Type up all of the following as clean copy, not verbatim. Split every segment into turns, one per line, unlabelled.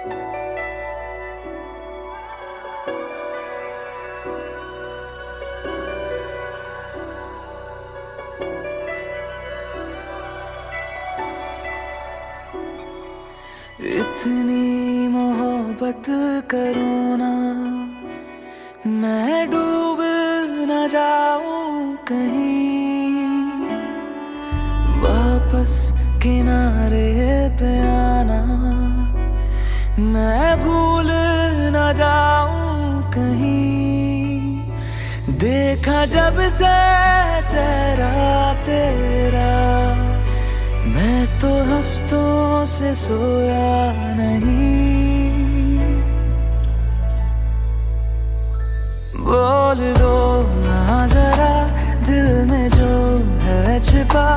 इतनी मोहब्बत करो ना, मैं डूब न जाऊं कहीं, वापस किनारे पे आना, मैं भूल न जाऊं कहीं। देखा जब से चेहरा तेरा, मैं तो हफ्तों से सोया नहीं। बोल दो ना जरा दिल में जो है छिपा,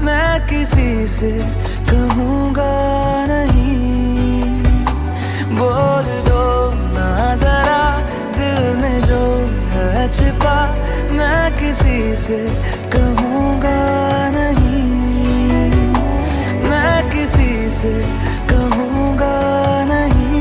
मैं किसी से कहूँगा नहीं। बोल दो ना जरा दिल में जो है छिपा, मैं किसी से कहूँगा नहीं, मैं किसी से कहूँगा नहीं।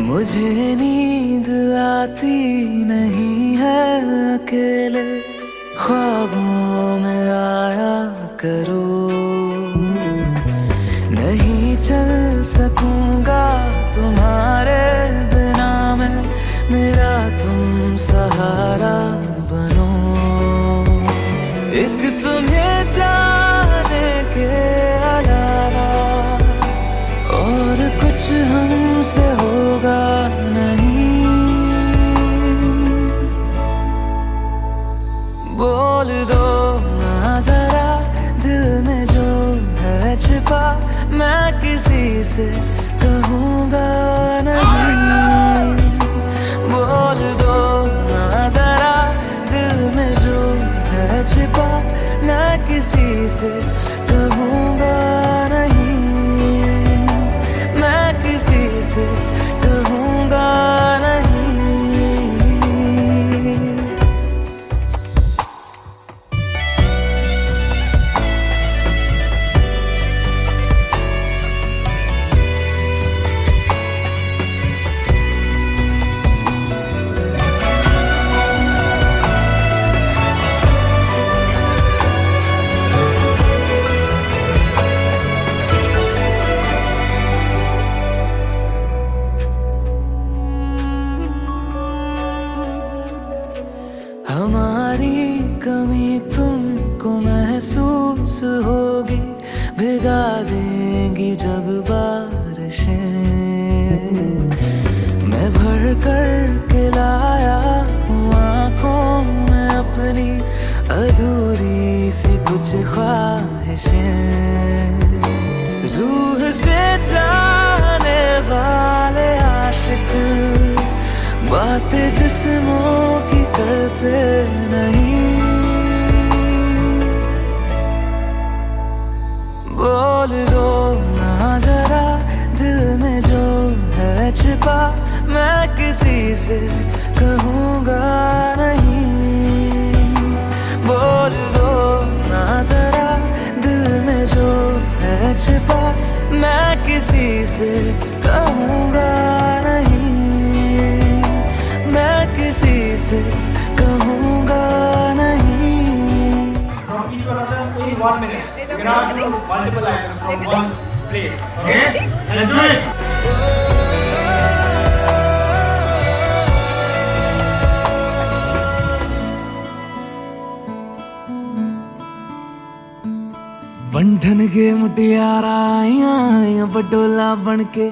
मुझे नींद आती नहीं है अकेले, ख्वाबों में आया करो। नहीं चल सकूंगा तुम्हारे बिना मैं, मेरा तुम सहारा बनो। एक तुम्हें जाने के अलावा और कुछ हमसे होगा नहीं। बोल दो ना जरा दिल में जो है छिपा, मैं किसी से कहूँगा नहीं। बोल दो ना जरा दिल में जो है छिपा, मैं किसी से कहूँगा नहीं, मैं किसी से कहूँगा नहीं। हमारी कमी तुमको महसूस होगी, भिगा देंगी जब बारिशें। मैं भर कर के लाया हूँ आँखों में अपनी अधूरी सी कुछ ख्वाहिशें। रूह से जाने वाले आशिक बातें जिस्मों की करते नहीं। बोल दो ना जरा दिल में जो है छिपा, मैं किसी से कहूँगा नहीं। बोल दो ना जरा दिल में जो है छिपा, मैं किसी से कहूँगा नहीं, मैं किसी से कहूँगा नहीं।
From each other in 1 minute. You cannot do multiple items from one place. Okay? Let's do it.
बंधन के मुटियारा आइयां बटोला बनके,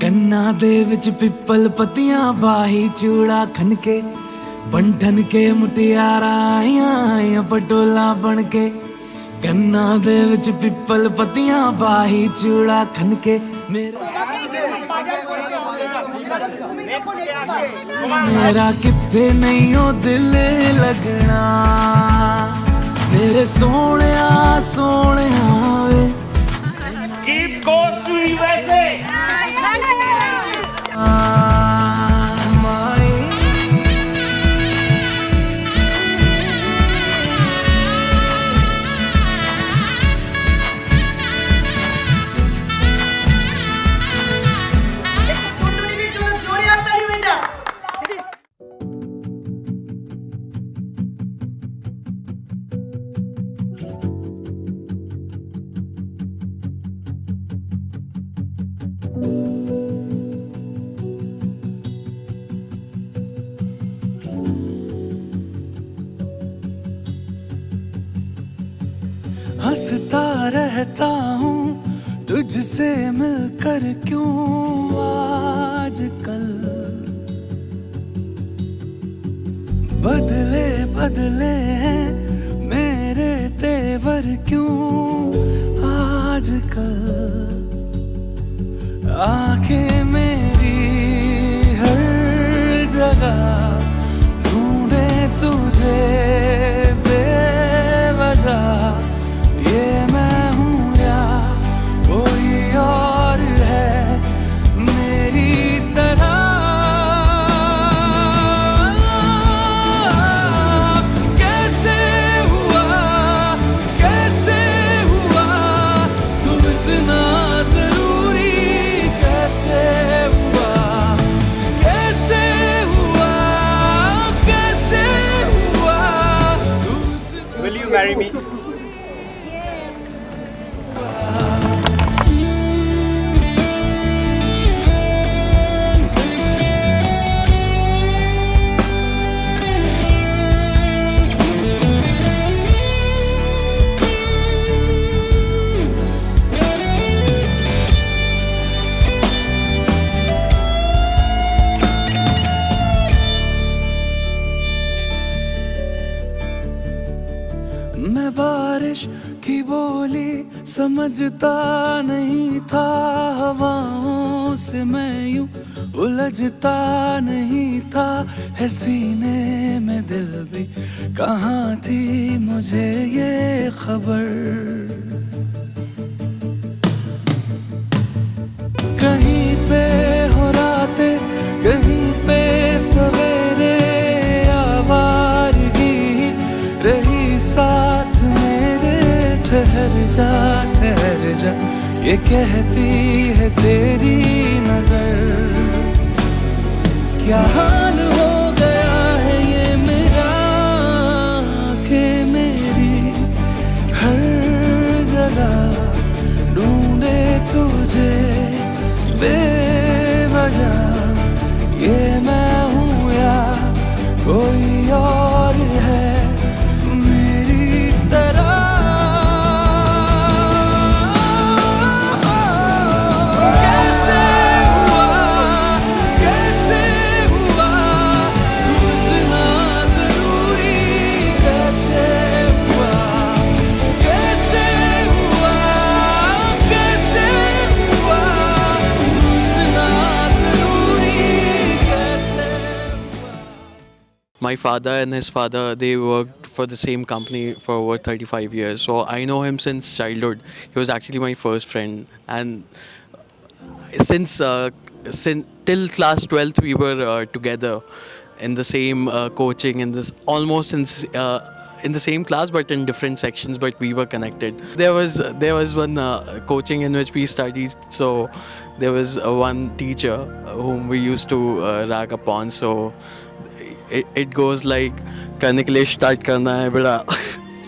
कन्ना दे विच पिपल पत्तियां बाही चूड़ा खनके। बंधन के मुटियारा आइयां पटोला बनके, कन्ना दे विच पिपल पत्तियां बाही चूड़ा खनके। मेरा मेरा किथे नहीं हो दिल लगना मेरे सोहणिया सोहणिया वे
Keep course to USA.
हंसता रहता हूँ तुझसे मिलकर क्यों आजकल बदले बदले हैं मेरे तेवर क्यों आजकल आंखें मेरी हर जगह ढूंढे तुझे बेवजह ये मैं हूँ या कोई और है मेरी तरह कैसे हुआ तुम इतना जरूरी कैसे हुआ तुम इतना
Will you marry me?
मैं बारिश की बोली समझता नहीं था हवाओं से मैं यूं उलझता नहीं था है सीने में दिल भी कहाँ थी मुझे ये खबर कहीं पे हो रातें कहीं पे सवेरे आवारगी रही साथ मेरे ठहर जा ये कहती है तेरी नजर क्या हाल हो गया है ये मेरा आंखें मेरी हर जगह ढूंढे तुझे बेवजह ये मैं हूँ या कोई और है मेरी तरह कैसे हुआ तू इतना जरूरी कैसे हुआ तू इतना जरूरी कैसे हुआ
My father and his father, they worked for the same company for over 35 years. So I know him since childhood. He was actually my first friend. And since till class 12th, we were together in the same coaching, in this almost in the same class but in different sections, but we were connected. There was one coaching in which we studied. So there was one teacher whom we used to rag upon. So it goes like करने के लिए start करना है बेटा.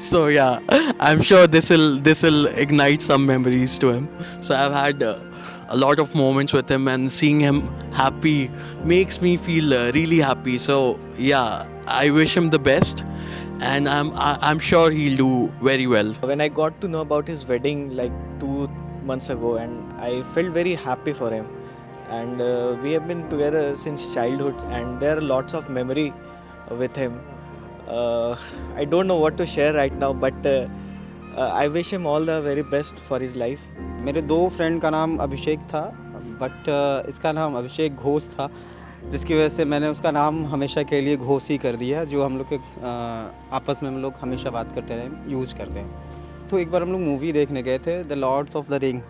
So yeah, I'm sure this will ignite some memories to him. So I've had a lot of moments with him, and seeing him happy makes me feel really happy. So yeah, I wish him the best, and I'm sure he'll do very well.
When I got to know about his wedding like 2 months ago, and I felt very happy for him. And we have been together since childhood, and there are lots of memory with him. I don't know what to share right now, but I wish him all the very best for his life.
मेरे 2 friend का नाम अभिषेक था, but इसका नाम अभिषेक घोष था. जिसकी वजह से मैंने उसका नाम हमेशा के लिए घोष ही कर दिया, जो हम लोग के आपस में हम लोग हमेशा बात करते रहे यूज़ करते हैं। तो एक बार हम लोग मूवी देखने गए थे the Lords of the Ring,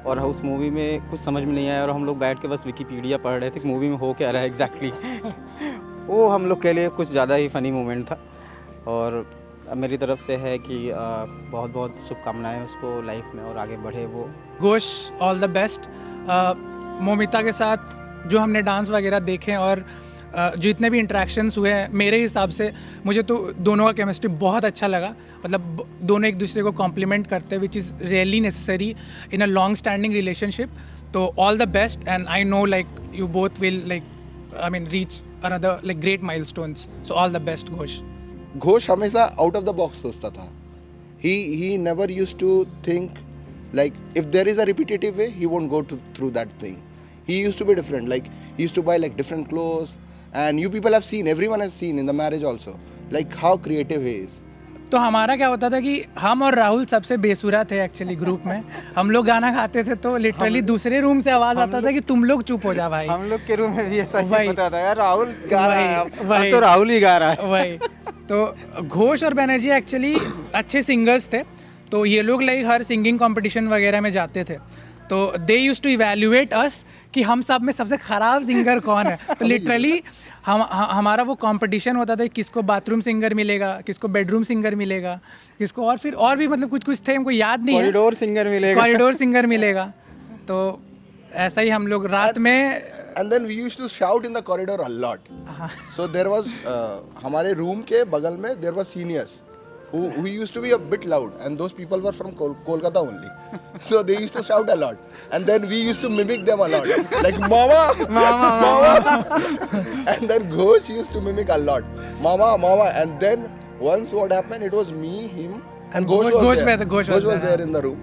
और उस मूवी में कुछ समझ में नहीं आया और हम लोग बैठ के बस विकीपीडिया पढ़ रहे थे कि मूवी में हो क्या रहा है एग्जैक्टली। वो हम लोग के लिए कुछ ज़्यादा ही फ़नी मोमेंट था, और मेरी तरफ से है कि बहुत बहुत शुभकामनाएं उसको लाइफ में और आगे बढ़े वो।
Ghosh all the best. Moumita के साथ जो हमने डांस वगैरह देखे और जितने भी इंटरेक्शंस हुए हैं, मेरे हिसाब से मुझे तो दोनों का केमिस्ट्री बहुत अच्छा लगा। मतलब दोनों एक दूसरे को कॉम्प्लीमेंट करते हैं, which is really necessary in a long standing relationship. तो all the best, and I know like you both will reach another like great milestones. So all the best Ghosh.
Ghosh हमेशा आउट ऑफ द बॉक्स सोचता था. He never used to think like if there is a repetitive way, he won't go through that thing. He used to be different. Like he used to buy like different clothes, and you people have seen, everyone has seen in the marriage also, like how creative he is.
तो हमारा क्या होता था कि हम और राहुल सबसे बेसुरा थे एक्चुअली ग्रुप में। हम लोग गाना गाते थे तो लिटरली दूसरे रूम से आवाज़ आता था कि तुम लोग चुप हो जा भाई।
हम लोग के रूम में भी ऐसा
वही।
ही होता था, यार राहुल गा रहा है,
वही।
अब तो राहुल ही गा रहा है।
वही। तो घोष और बैनर्जी एक्चुअली अच्छे सिंगर्स थे, तो ये लोग लाइक हर सिंगिंग कंपटीशन वगैरह में जाते थे, तो दे यूज टू इवेल्युएट अस कि हम सब में सबसे ख़राब सिंगर कौन है। तो लिटरली हमारा वो कंपटीशन होता था, किसको बाथरूम सिंगर मिलेगा, किसको बेडरूम सिंगर मिलेगा, किसको और फिर और भी मतलब कुछ थे, हमको याद नहीं है।
कॉरिडोर सिंगर मिलेगा।
कॉरिडोर सिंगर मिलेगा। तो ऐसा ही हम लोग रात में
And then we used to shout in the corridor a lot. So there was हमारे room के बगल में there were seniors who used to be a bit loud, and those people were from Kolkata only. So they used to shout a lot, and then we used to mimic them a lot, like mama, mama. And then Ghosh used to mimic a lot, mama, mama. And then once what happened, it was me, him, and Ghosh was there.
Ghosh
was there in the room,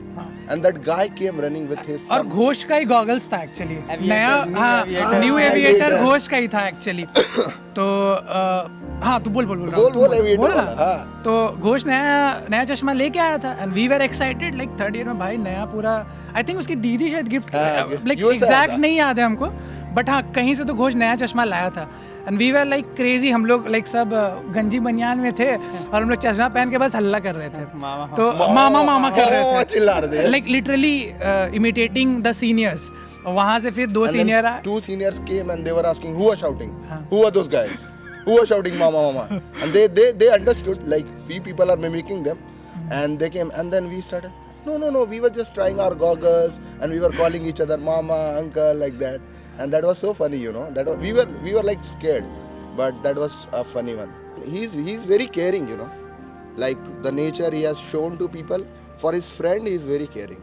and that guy came running with his
और
son.
Ghosh का ही goggles था actually, नया। हाँ,
aviator.
New aviator
Aviator.
Ghosh का ही था actually. तो हाँ, तू बोल
aviator
बोल ना।
वाला, हाँ।
तो घोष नया चश्मा लेके आया था, and we were excited like third year में भाई नया पूरा। आई थिंक उसकी दीदी शायद गिफ्ट, लाइक
USA
एग्जैक्ट
था।
नहीं याद है हमको, बट हाँ कहीं से तो घोष नया चश्मा लाया था, and we were like crazy. हम लोग लाइक सब गंजी बनियान में थे और हम लोग चश्मा पहन के बस हल्ला कर रहे थे। तो मामा कर रहे थे,
चिल्ला रहे थे।
Like literally imitating the seniors. वहाँ से फिर दो
And then
सीनियर आए।
two seniors came and they were asking who was shouting, who are those guys, who were shouting mama mama, and they understood like we people are mimicking them, and they came, and then we started no we were just trying our goggles and we were calling each other mama, uncle, like that, and that was so funny, you know, that was, we were like scared, but that was a funny one. He's very caring, you know, like the nature he has shown to people. For his friend, he is very caring,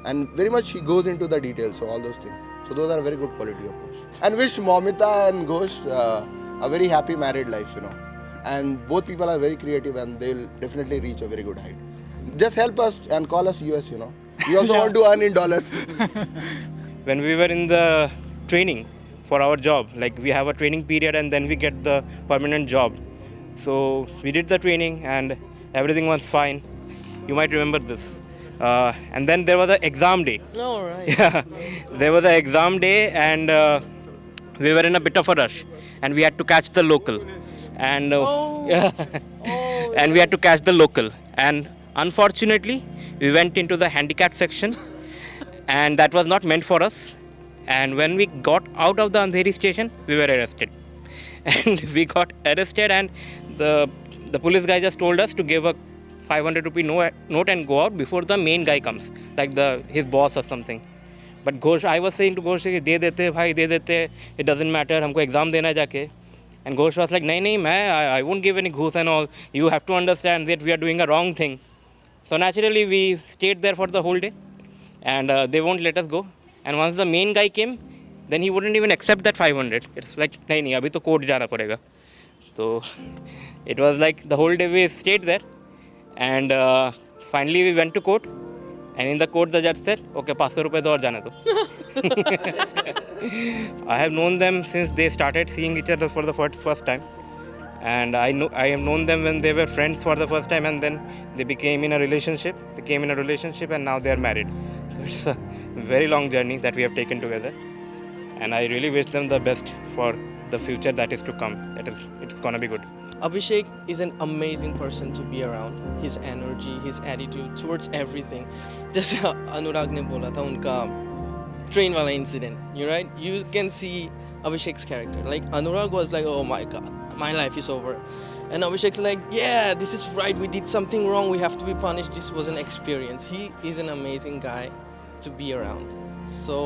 and very much he goes into the details, so all those things. So those are very good quality of Ghosh. And wish Momita and Ghosh a very happy married life, you know. And both people are very creative, and they'll definitely reach a very good height. Just help us and call us US, you know. We also want to earn in dollars.
When we were in the training for our job, like we have a training period and then we get the permanent job. So we did the training and everything was fine. You might remember this. And then there was an exam day.
All right.
Yeah, there was an exam day, and we were in a bit of a rush, and we had to catch the local, and and we had to catch the local, and unfortunately, we went into the handicap section, and that was not meant for us. And when we got out of the Andheri station, we were arrested, and we got arrested, and the police guy just told us to give a 500 rupee note and go out before the main guy comes, like his boss or something. But Ghosh, I was saying to Ghosh, दे देते भाई, दे देते, it doesn't matter, हमको exam देना है जाके. And Ghosh was like, नहीं, I won't give any घूस and all. You have to understand that we are doing a wrong thing. So naturally, we stayed there for the whole day, and they won't let us go. And once the main guy came, then he wouldn't even accept that 500. It's like, नहीं, अभी तो court जाना पड़ेगा. So it was like the whole day we stayed there. And finally we went to court, and in the court the judge said, okay, 500 rupees और जाने दो. I have known them since they started seeing each other for the first time, and I have known them when they were friends for the first time, and then they became in a relationship. They came in a relationship, and now they are married. So it's a very long journey that we have taken together, and I really wish them the best for the future that is to come. It's gonna be good.
Abhishek is an amazing person to be around. His energy, his attitude towards everything. जैसे अनुराग ने बोला था उनका train वाला incident, you right? You can see Abhishek's character. Like Anurag was like, oh my god, my life is over. And Abhishek's like, yeah, this is right. We did something wrong. We have to be punished. This was an experience. He is an amazing guy to be around. So,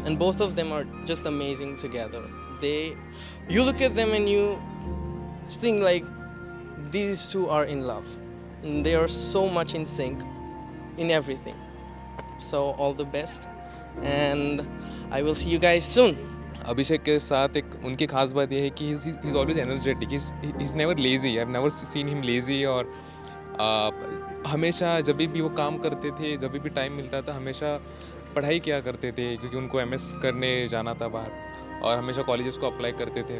and both of them are just amazing together. You look at them and you think like these two are in love. And they are so much in sync in everything. So all the best, and I will see you guys soon.
अभिषेक के साथ एक उनकी खास बात यह है कि he is always energetic, he is never lazy. I have never seen him lazy. और हमेशा जब भी वो काम करते थे, जब भी टाइम मिलता था, हमेशा पढ़ाई किया करते थे क्योंकि उनको एमएस करने जाना था बाहर, और हमेशा कॉलेजेस को अप्लाई करते थे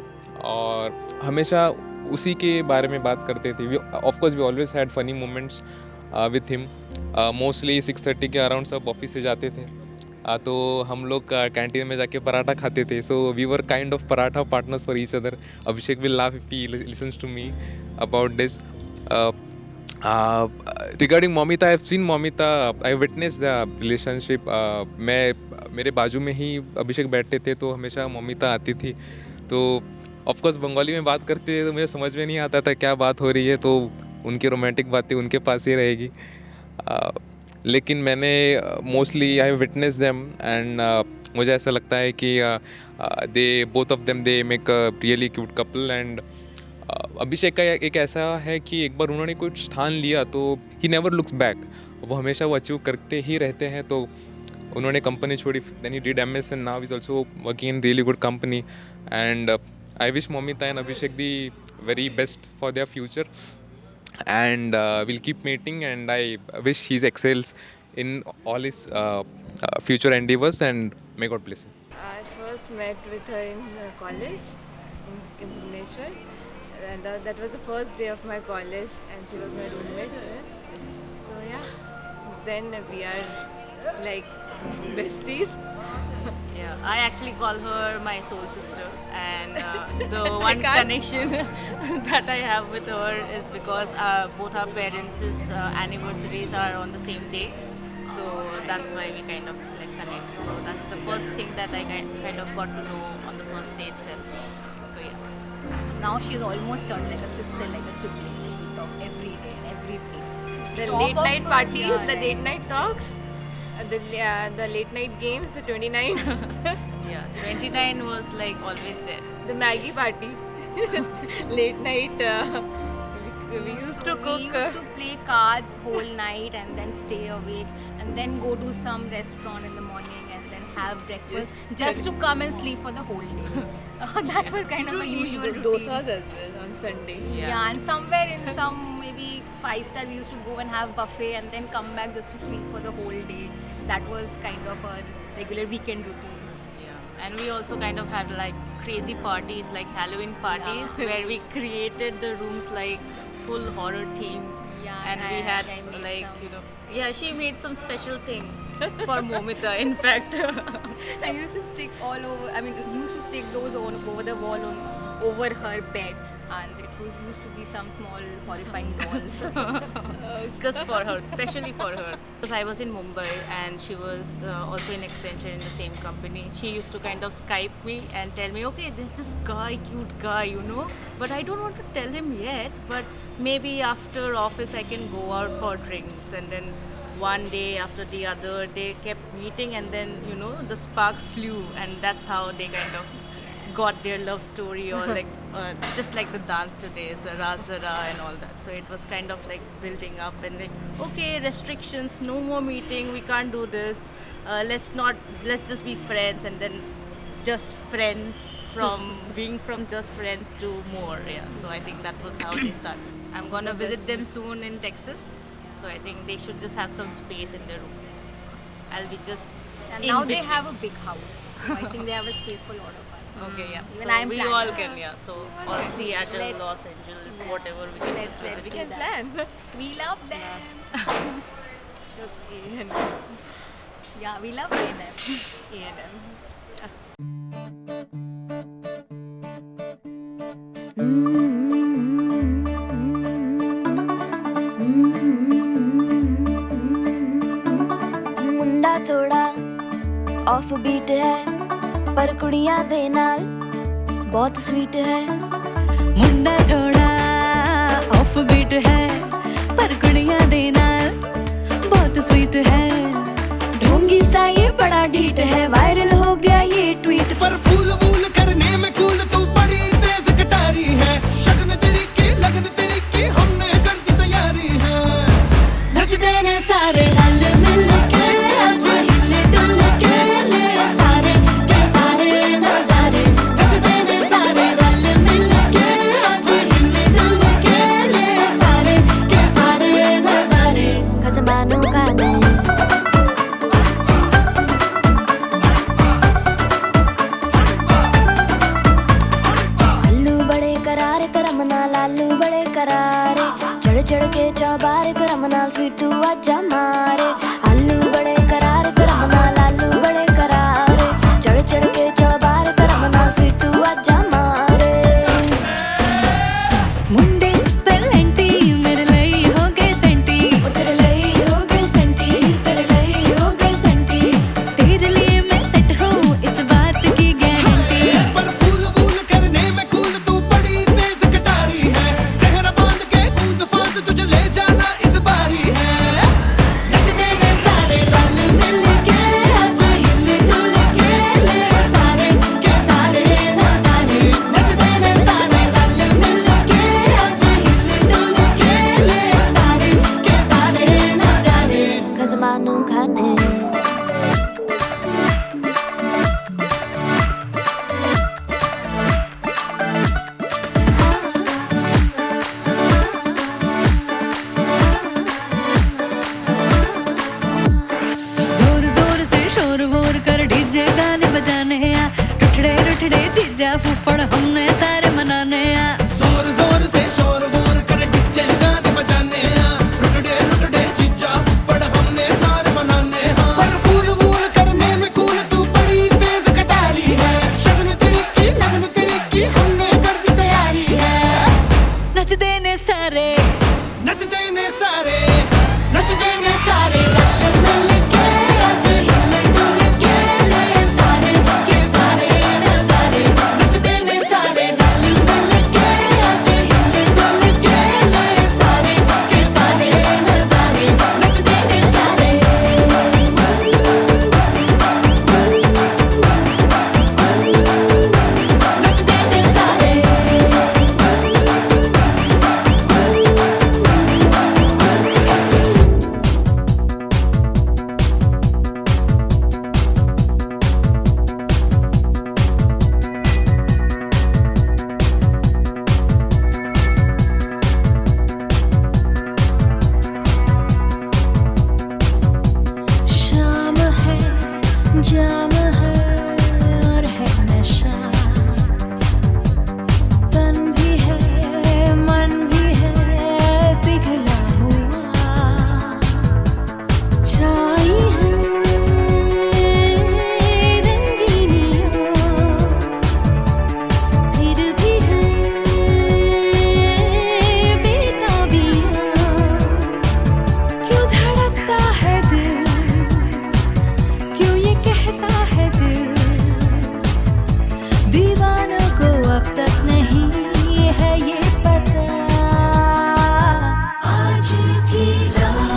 और हमेशा उसी के बारे में बात करते थे. Of course we always had funny moments with him. Mostly 6:30 के अराउंड सब ऑफिस से जाते थे, तो हम लोग कैंटीन में जाके पराठा खाते थे. So we were kind of paratha partners for each other. Abhishek will laugh if he listens to me about this. Regarding Moumita, I have seen Moumita, I witness the relationship. मेरे बाजू में ही अभिषेक बैठते थे तो हमेशा मोमिता आती थी. तो ऑफकोर्स बंगाली में बात करते थे तो मुझे समझ में नहीं आता था क्या बात हो रही है, तो उनकी रोमांटिक बातें उनके पास ही रहेगी. लेकिन मैंने mostly I have witness them and मुझे ऐसा लगता है कि they both of them they make a really cute couple. And Abhishek का एक ऐसा है कि एक बार उन्होंने कुछ ठान लिया तो ही नेवर लुक्स बैक. वो हमेशा वो अचीव करते ही रहते हैं. तो उन्होंने कंपनी छोड़ी, then he did MS and now is also working in really good company. And I wish Moumita and Abhishek the very best for their future, and we'll keep meeting, and I wish he excels in all his future endeavors, and may God bless him.
I first met with her in college in Bhubaneswar, and that was the first day of my college, and she was my roommate. So yeah, since then we are like besties.
Yeah, I actually call her my soul sister, and the one connection that I have with her is because both our parents' anniversaries are on the same day, so that's why we kind of like connect. So that's the first thing that I kind of got to know on the first day itself. So yeah.
Now she's almost turned like a sister, like a sibling. We talk every day, everything.
The
Top
late
of
night
her,
parties,
yeah,
the
right.
late night talks, the late night games, the 29,
Yeah, 29 was like always there.
the Maggie party, late night. We used to cook.
We used to play cards whole night and then stay awake and then go to some restaurant in the morning and then have breakfast just to come and sleep for the whole day. That was kind of a usual routine.
Dosas as well on Sunday.
Yeah, and somewhere in some maybe 5-star we used to go and have buffet and then come back just to sleep for the whole day. That was kind of our regular weekend routines.
Yeah, and we also kind of had like crazy parties, like Halloween parties, where we created the rooms like full horror theme.
Yeah,
And we had
I made
like
some.
yeah, she made some special thing for Momita. In fact,
I used to stick all over. I mean, used to stick those on over the wall over her bed, and it was used to be some small horrifying dolls.
just for her, especially for her. Because I was in Mumbai and she was also in Accenture in the same company. She used to kind of Skype me and tell me, okay, there's this guy, cute guy, you know, but I don't want to tell him yet, but maybe after office I can go out for drinks. And then one day after the other, they kept meeting, and then, you know, the sparks flew, and that's how they kind of got their love story, or like just like the dance today, Zara Zara and all that. So it was kind of like building up, and like, okay, restrictions, no more meeting, we can't do this, let's just be friends. And then just friends, from being from just friends to more. Yeah, so I think that was how they started. I'm gonna visit them soon in Texas, so I think they should just have some space in their room. I'll be just
And
in
now they
between.
have a big house. So I think they have a space for a lot of us.
Okay, yeah.
Even
So
I'm
we
planning.
all can, yeah. So all Seattle,
Let-
Los Angeles, whatever we can
Let's
just
let's
visit.
do
can
that.
plan.
We love them.
Just A&M.
Yeah, we love them.
A&M.
मुंडा थोड़ा off beat है पर कुड़ियां दे नाल बहुत sweet है। मुंडा थोड़ा off beat है पर कुड़ियां दे नाल बहुत स्वीट है। ढोंगी सा ये बड़ा ढीठ है, वायरल हो गया ये ट्वीट
पर फूल वूल करने में कूल तू बड़ी तेज कटारी है। शगन तेरी की लगन तेरी की हमने कर दी तैयारी है।
नचते ने सारे रल मिल के आज हिले डुल के ले सारे के सारे नजारे। नचते ने सारे रल मिल के आज हिले डुल के ले सारे के सारे नजारे। खसमानों का नहीं लालू बड़े करारे चढ़ चढ़ के चौबारे तरमना स्वीटू आजा मारे। आलू बड़े करारे तरमना लालू बड़े करारे चढ़ चढ़ के चौबारे तरमना स्वीटू आजा मारे। मुंडे तलंटी मेरे लई हो गए सेंटी तेरे लई हो गए सेंटी तेरे लई हो गए सेंटी। तेरे लिए मैं सेट हूँ इस बात की गारंटी।
पर फूल वूल करने में कूल तू बड़ी तेज कटारी है। जहर बांध के कूद फांद तुझे ले जाना इस बारी है।
नचते ने सारे रल मिल के आज हिले डुल के ले सारे के सारे नजारे। नचते ने सारे रल मिल के आज हिले डुल के ले सारे के सारे नजारे। खजमानू खाने जोर जोर से शोर वोर कर डीजे गाने बजाने आ। रुठड़े रुठड़े जीजा फूफड़ हमने सारे मनाने आ।
जोर जोर से शोर वोर कर डीजे गाने बजाने हैं। रुकड़े रुकड़े जीजा फुफड़ हमने सारे मनाने हैं। पर फूल वूल करने में कूल तू बड़ी तेज कटारी है। शगन तेरी की लगन तेरी की हमने कर दी तैयारी है।
नचते ने सारे
नचते ने सारे
नचते ने सारे रल मिल के आज हिले डुल के ले सारे के सारे नजारे। नचते ने सारे रल मिल के आज हिले डुल के ले सारे के सारे नजारे। नचते ने सारे नचते ने सारे शाम है जाम है और है नशा। तन भी है मन भी है पिघला हुआ। छाई है रंगीनियाँ फिर भी है बेताबियाँ। क्यों धड़कता है दिल क्यों ये कहता है दिल। दीवानों को अब तक नहीं है ये पता। आज की रात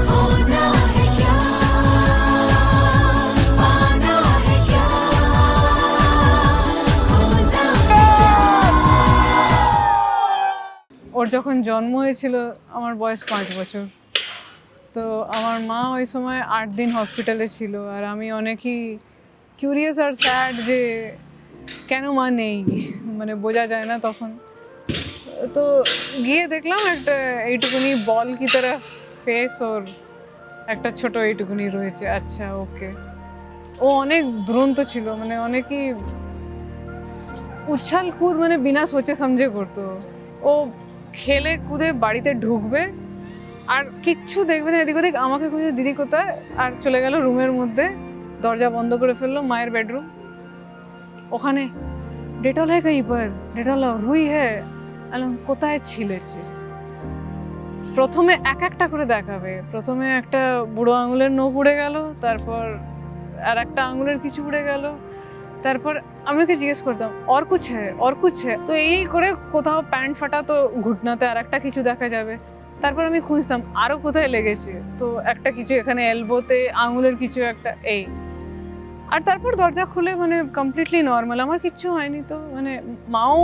होना है क्या आना है क्या होना है
ওর যখন জন্ম হয়েছিল আমার বয়স 5 বছর। তো আমার মা ওই সময় 8 দিন হসপিটালে ছিল। আর আমি অনেকই কিউরিয়াস আর স্যাড যে কেন মা নেই, মানে বোঝা যায় না তখন। তো গিয়ে দেখলাম একটা এইটুকুনি বল কি তারা ফেস ওর একটা ছোট এইটুকুনি রয়েছে। আচ্ছা ওকে। ও অনেক দুরন্ত ছিল, মানে অনেকই উচ্ছাল কুদ মানে বিনা সোচে সমঝে করতো। ও খেলে কুদে বাড়িতে ঢুকবে আর কিচ্ছু দেখবে না এদিক ওদিক, আমাকে খুঁজে দিদি কোথায়, আর চলে গেল রুমের মধ্যে, দরজা বন্ধ করে ফেললো, মায়ের বেডরুম ওখানে ডেটল হ্যাঁ কहीं पर ডেটল রুই হ্যাঁ আলাম কোথায় ছিলেছে প্রথমে এক একটা করে দেখাবে প্রথমে একটা বুড়ো আঙুলের নখ উড়ে গেল তারপর আর একটা আঙুলের কিছু উড়ে গেল তারপর আমি ওকে জিজ্ঞেস করতাম और कुछ है তো এই করে কোথাও প্যান্ট ফাটা তো ঘুটনাতে আর একটা কিছু দেখা যাবে তারপর আমি খুঁজতাম আরো কোথায় লেগেছে তো একটা কিছু এখানে এলবোতে আঙুলের কিছু একটা এই আর তারপর দরজা খুলে মানে কমপ্লিটলি নর্মাল আমার কিচ্ছু হয়নি তো মানে মাও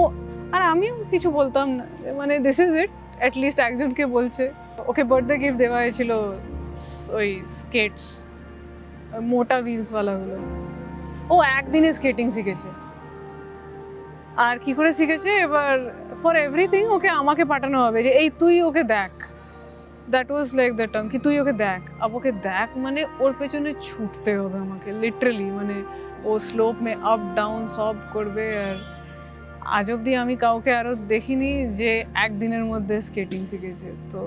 আর আমিও কিছু বলতাম না মানে দিস ইজ ইট অ্যাটলিস্ট একজনকে বলছে ওকে বার্থডে গিফট দেওয়া হয়েছিল ওই স্কেটস মোটা হুইলসওয়ালাগুলো ও একদিনে স্কেটিং শিখেছে আর কি করে শিখেছে এবার ফর এভরিথিং ওকে আমাকে পাঠানো হবে যে এই তুই ওকে দেখ that was like the term কি তুই ওকে দেখ ওকে দেখ মানে ওর পেছনে ছুটতে হবে আমাকে লিটারালি মানে ও স্লোপ মে আপ ডাউন সব করবে আর আজ অবধি আমি কাউকে আরও দেখিনি যে একদিনের মধ্যে স্কেটিং শিখেছে তো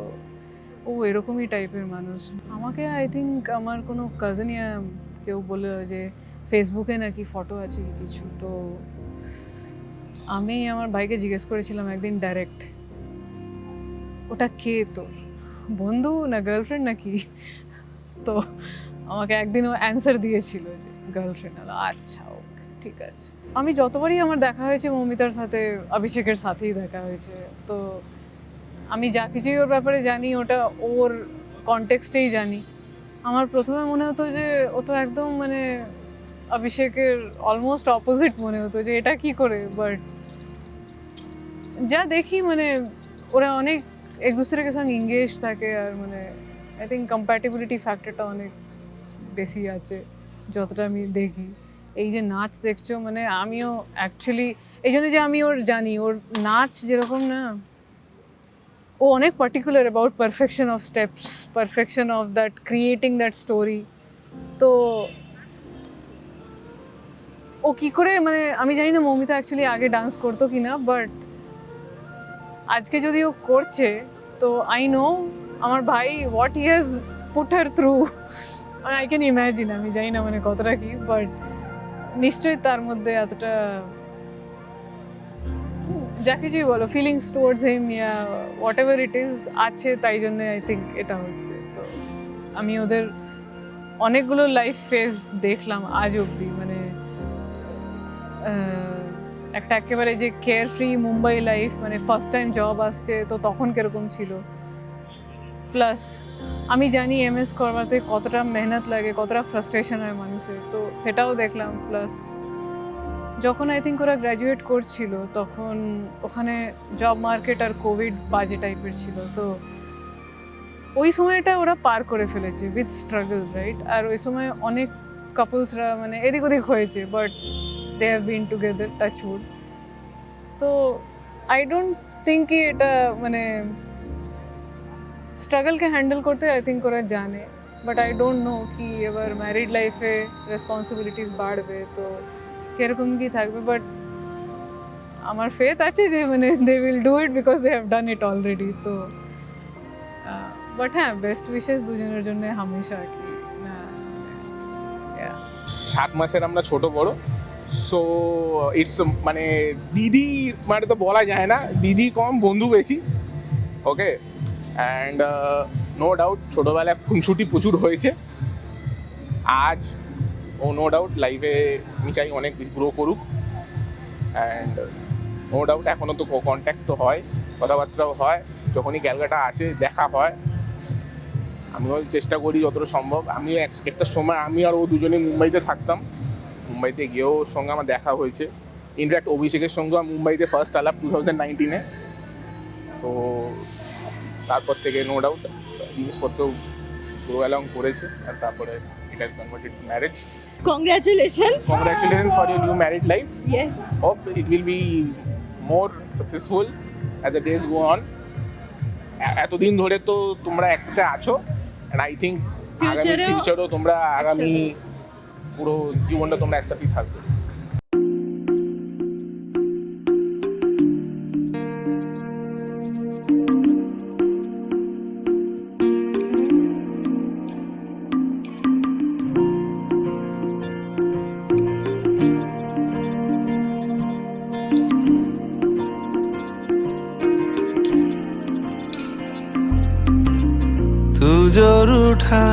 ও এরকমই টাইপের মানুষ আমাকে আই থিঙ্ক আমার কোনো কাজিন ইয়া কেউ বলে যে ফেসবুকে নাকি ফটো আছে কি কিছু তো আমি আমার ভাইকে জিজ্ঞেস করেছিলাম একদিন ডাইরেক্ট ওটা কে তোর বন্ধু না গার্লফ্রেন্ড নাকি তো আমাকে একদিন ও অ্যান্সার দিয়েছিল যে গার্লফ্রেন্ড হলো আচ্ছা ওকে ঠিক আছে আমি যতবারই আমার দেখা হয়েছে মৌমিতার সাথে অভিষেকের সাথেই দেখা হয়েছে তো আমি যা কিছুই ওর ব্যাপারে জানি ওটা ওর কনটেক্সটেই জানি আমার প্রথমে মনে হতো যে ও তো একদম মানে অভিষেকের অলমোস্ট অপোজিট মনে হতো যে এটা কি করে বাট যা দেখি মানে ওরা অনেক এক दूसरे সঙ্গে ইংগেজ থাকে আর মানে আই থিঙ্ক কম্প্যাটিবিলিটি ফ্যাক্টরটা অনেক বেশি আছে যতটা আমি দেখি এই যে নাচ দেখছো মানে আমিও অ্যাকচুয়ালি এই জন্য যে আমি ওর জানি ওর নাচ যেরকম না ও অনেক particular about perfection of steps perfection of that creating that story তো ও কী করে মানে আমি জানি না মৌমিতা অ্যাকচুয়ালি আগে ডান্স করতো কি না বাট আজকে যদি ও করছে তো আই নো আমার ভাই what he has put her through I can imagine আমি জানি না মানে কতটা কি বাট নিশ্চয়ই তার মধ্যে এতটা যা কিছুই বলো feelings towards him yeah what ever it is আছে তাই জন্যে আই থিঙ্ক এটা হচ্ছে তো আমি ওদের অনেকগুলো লাইফ ফেজ দেখলাম আজ অবধি মানে একটা একেবারে যে কেয়ার ফ্রি মুম্বাই লাইফ মানে ফার্স্ট টাইম জব আসছে তো তখন কিরকম ছিল প্লাস আমি জানি এমএস করবাতে কতটা মেহনত লাগে কতটা ফ্রাস্ট্রেশন হয় মানুষের তো সেটাও দেখলাম প্লাস যখন আই থিঙ্ক ওরা গ্র্যাজুয়েট করছিল তখন ওখানে জব মার্কেট আর কোভিড বাজে টাইপের ছিল তো ওই সময়টা ওরা পার করে ফেলেছে উইথ স্ট্রাগল রাইট আর ওই সময় অনেক কাপলসরা মানে এদিক ওদিক হয়েছে but they have been together touch wood তো আই ডোন্ট থিঙ্ক কি এটা মানে স্ট্রাগলকে হ্যান্ডেল করতে আই থিঙ্ক ওরা জানে বাট আই ডোন্ট নো কি এবার ম্যারিড লাইফে রেসপন্সিবিলিটিস বাড়বে তো কিরকম কি থাকবে বাট আমার ফেথ আছে যে মানে they will do it because they have done it already তো বাট হ্যাঁ বেস্ট উইশেস দুজনের জন্য হামেশা কি না
7 মাসের আমরা ছোট বড় সো ইটস মানে দিদি মানে তো বলা যায় না দিদি কম বন্ধু বেশি ওকে অ্যান্ড নো ডাউট ছোটোবেলায় খুনছুটি প্রচুর হয়েছে আজ ও নো ডাউট লাইফে আমি চাই অনেক গ্রো করুক অ্যান্ড নো ডাউট এখনও তো কন্ট্যাক্ট তো হয় কথাবার্তাও হয় যখনই ক্যালকাটা আসে দেখা হয় আমিও চেষ্টা করি যতটা সম্ভব আমিও একটা সময় আমি আর ও দুজনে মুম্বাইতে থাকতাম মুম্বাইতে গিয়েও ওর সঙ্গে আমার দেখা হয়েছে ইনফ্যাক্ট অভিষেকের সঙ্গেও মুম্বাইতে ফার্স্ট আলাপ 2019-এ সো তারপর থেকে নো ডাউট জিনিসপত্র গ্রো অ্যালং করেছে আর তারপরে it has converted to marriage
Congratulations
for your new married life
yes
hope it will be more successful as the days go on এতদিন ধরে তো তোমরা একসাথে আছো and I think আগামী ফিউচারও তোমরা আগামী পুরো জীবনটা তোমরা একসাথেই থাকবে
जो रूठा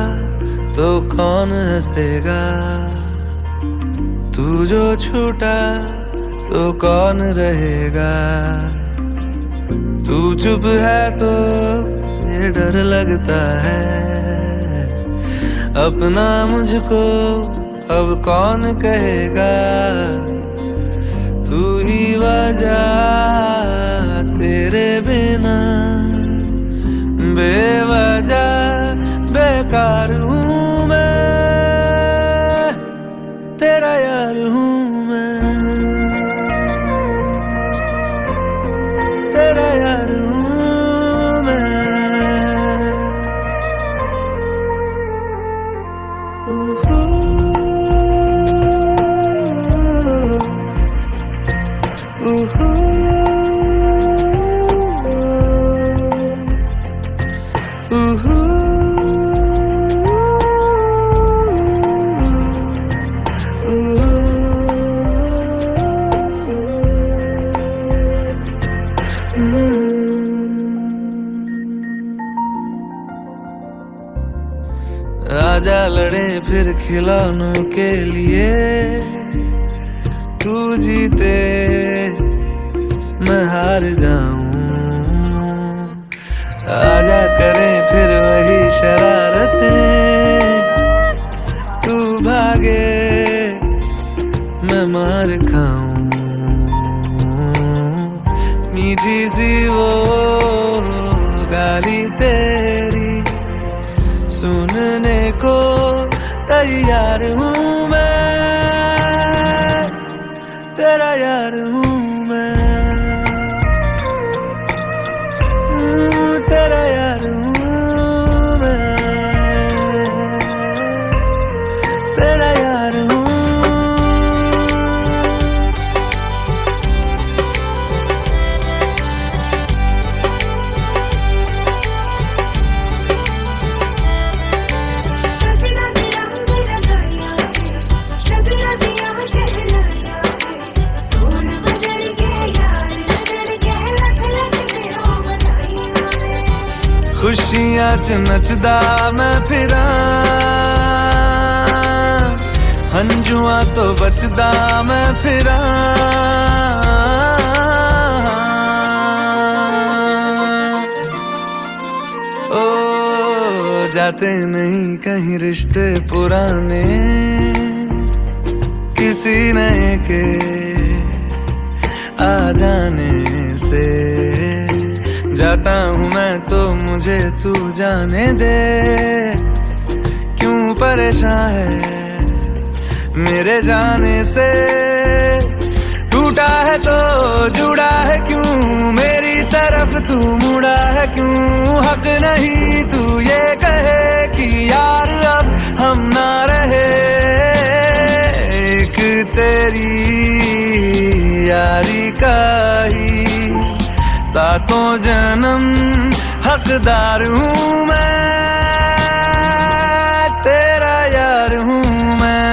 तो कौन हंसेगा, तू जो छूटा तो कौन रहेगा। तू चुप है तो ये डर लगता है, अपना मुझको अब कौन कहेगा। तू ही वजह, तेरे बिना बेवजह बेकार हूँ मैं, तेरा यार हूँ मैं, तेरा यार हूँ मैं। आजा लड़े फिर खिलौनों के लिए, तू जीते मैं हार जाऊं। आजा करें फिर वही शरारतें, तू भागे मैं मार खाऊं। मीठी सी वो गाली तेरी सुनने को तैयार हूँ मैं, तेरा यार हूँ मैं, तेरा यार हूँ मैं, तेरा यार हूँ। खुशियां च नचदा मैं फिरा, हंजुआ तो बचदा मैं फिरा। ओ जाते नहीं कहीं रिश्ते पुराने, किसी नए के आ जाने से। जाता हूँ मैं तो मुझे तू जाने दे, क्यों परेशान है मेरे जाने से। टूटा है तो जुड़ा है क्यों, मेरी तरफ तू मुड़ा है क्यों। हक नहीं तू ये कहे कि यार अब हम ना रहे, एक तेरी यारी का ही सातों जन्म हकदार हूँ मैं, तेरा यार हूँ मैं,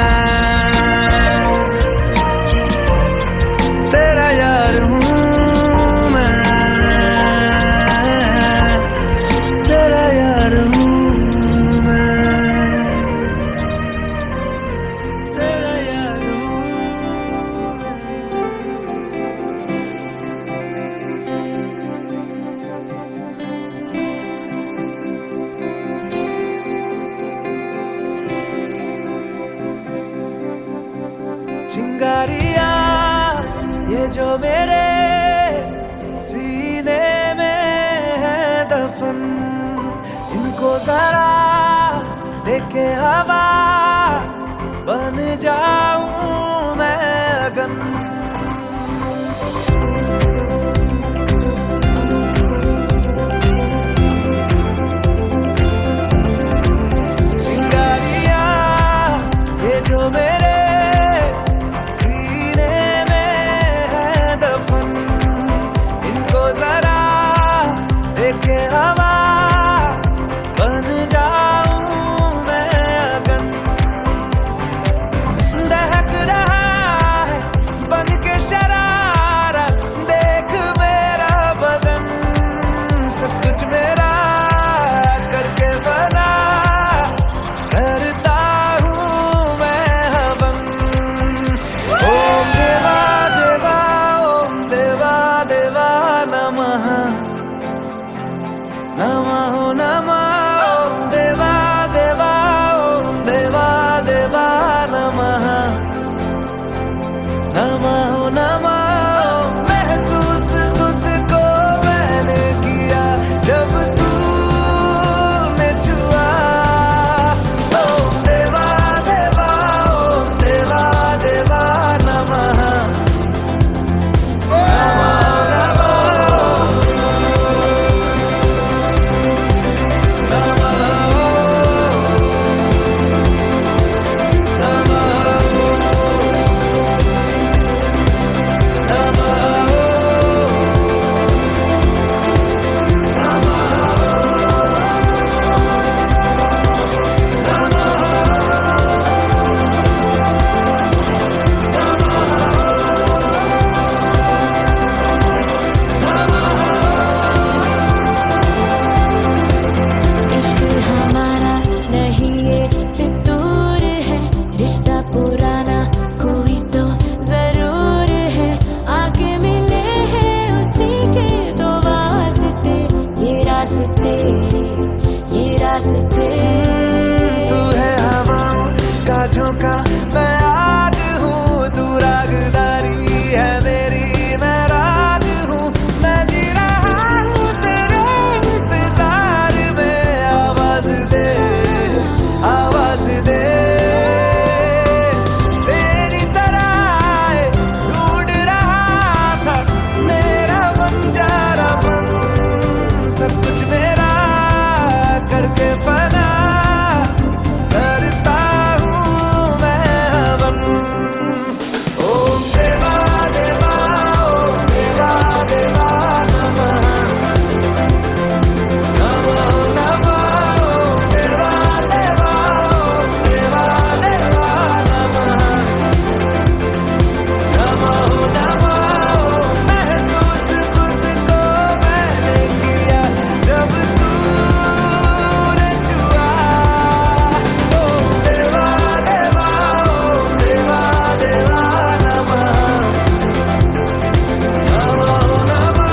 तेरा यार हूँ मैं, तेरा यार हूँ मैं, तेरा यार हूँ। चिंगारिया ये जो मेरे सीने में है दफन, इनको जरा देखे हवा बन जाऊं मैं अगन। चिंगारिया ये जो मेरे हवा बन जाऊं मैं अगन। दहक करके फना करता हूँ मैं हवन ओम देवा देवा ओम देवा देवा नमः नमो नमः ओम देवा देवा ओम देवा देवा नमः नमो नमः महसूस खुद को मैंने किया जब तूने छुआ ओम देवा देवा ओम देवा देवा नमः नमो नमः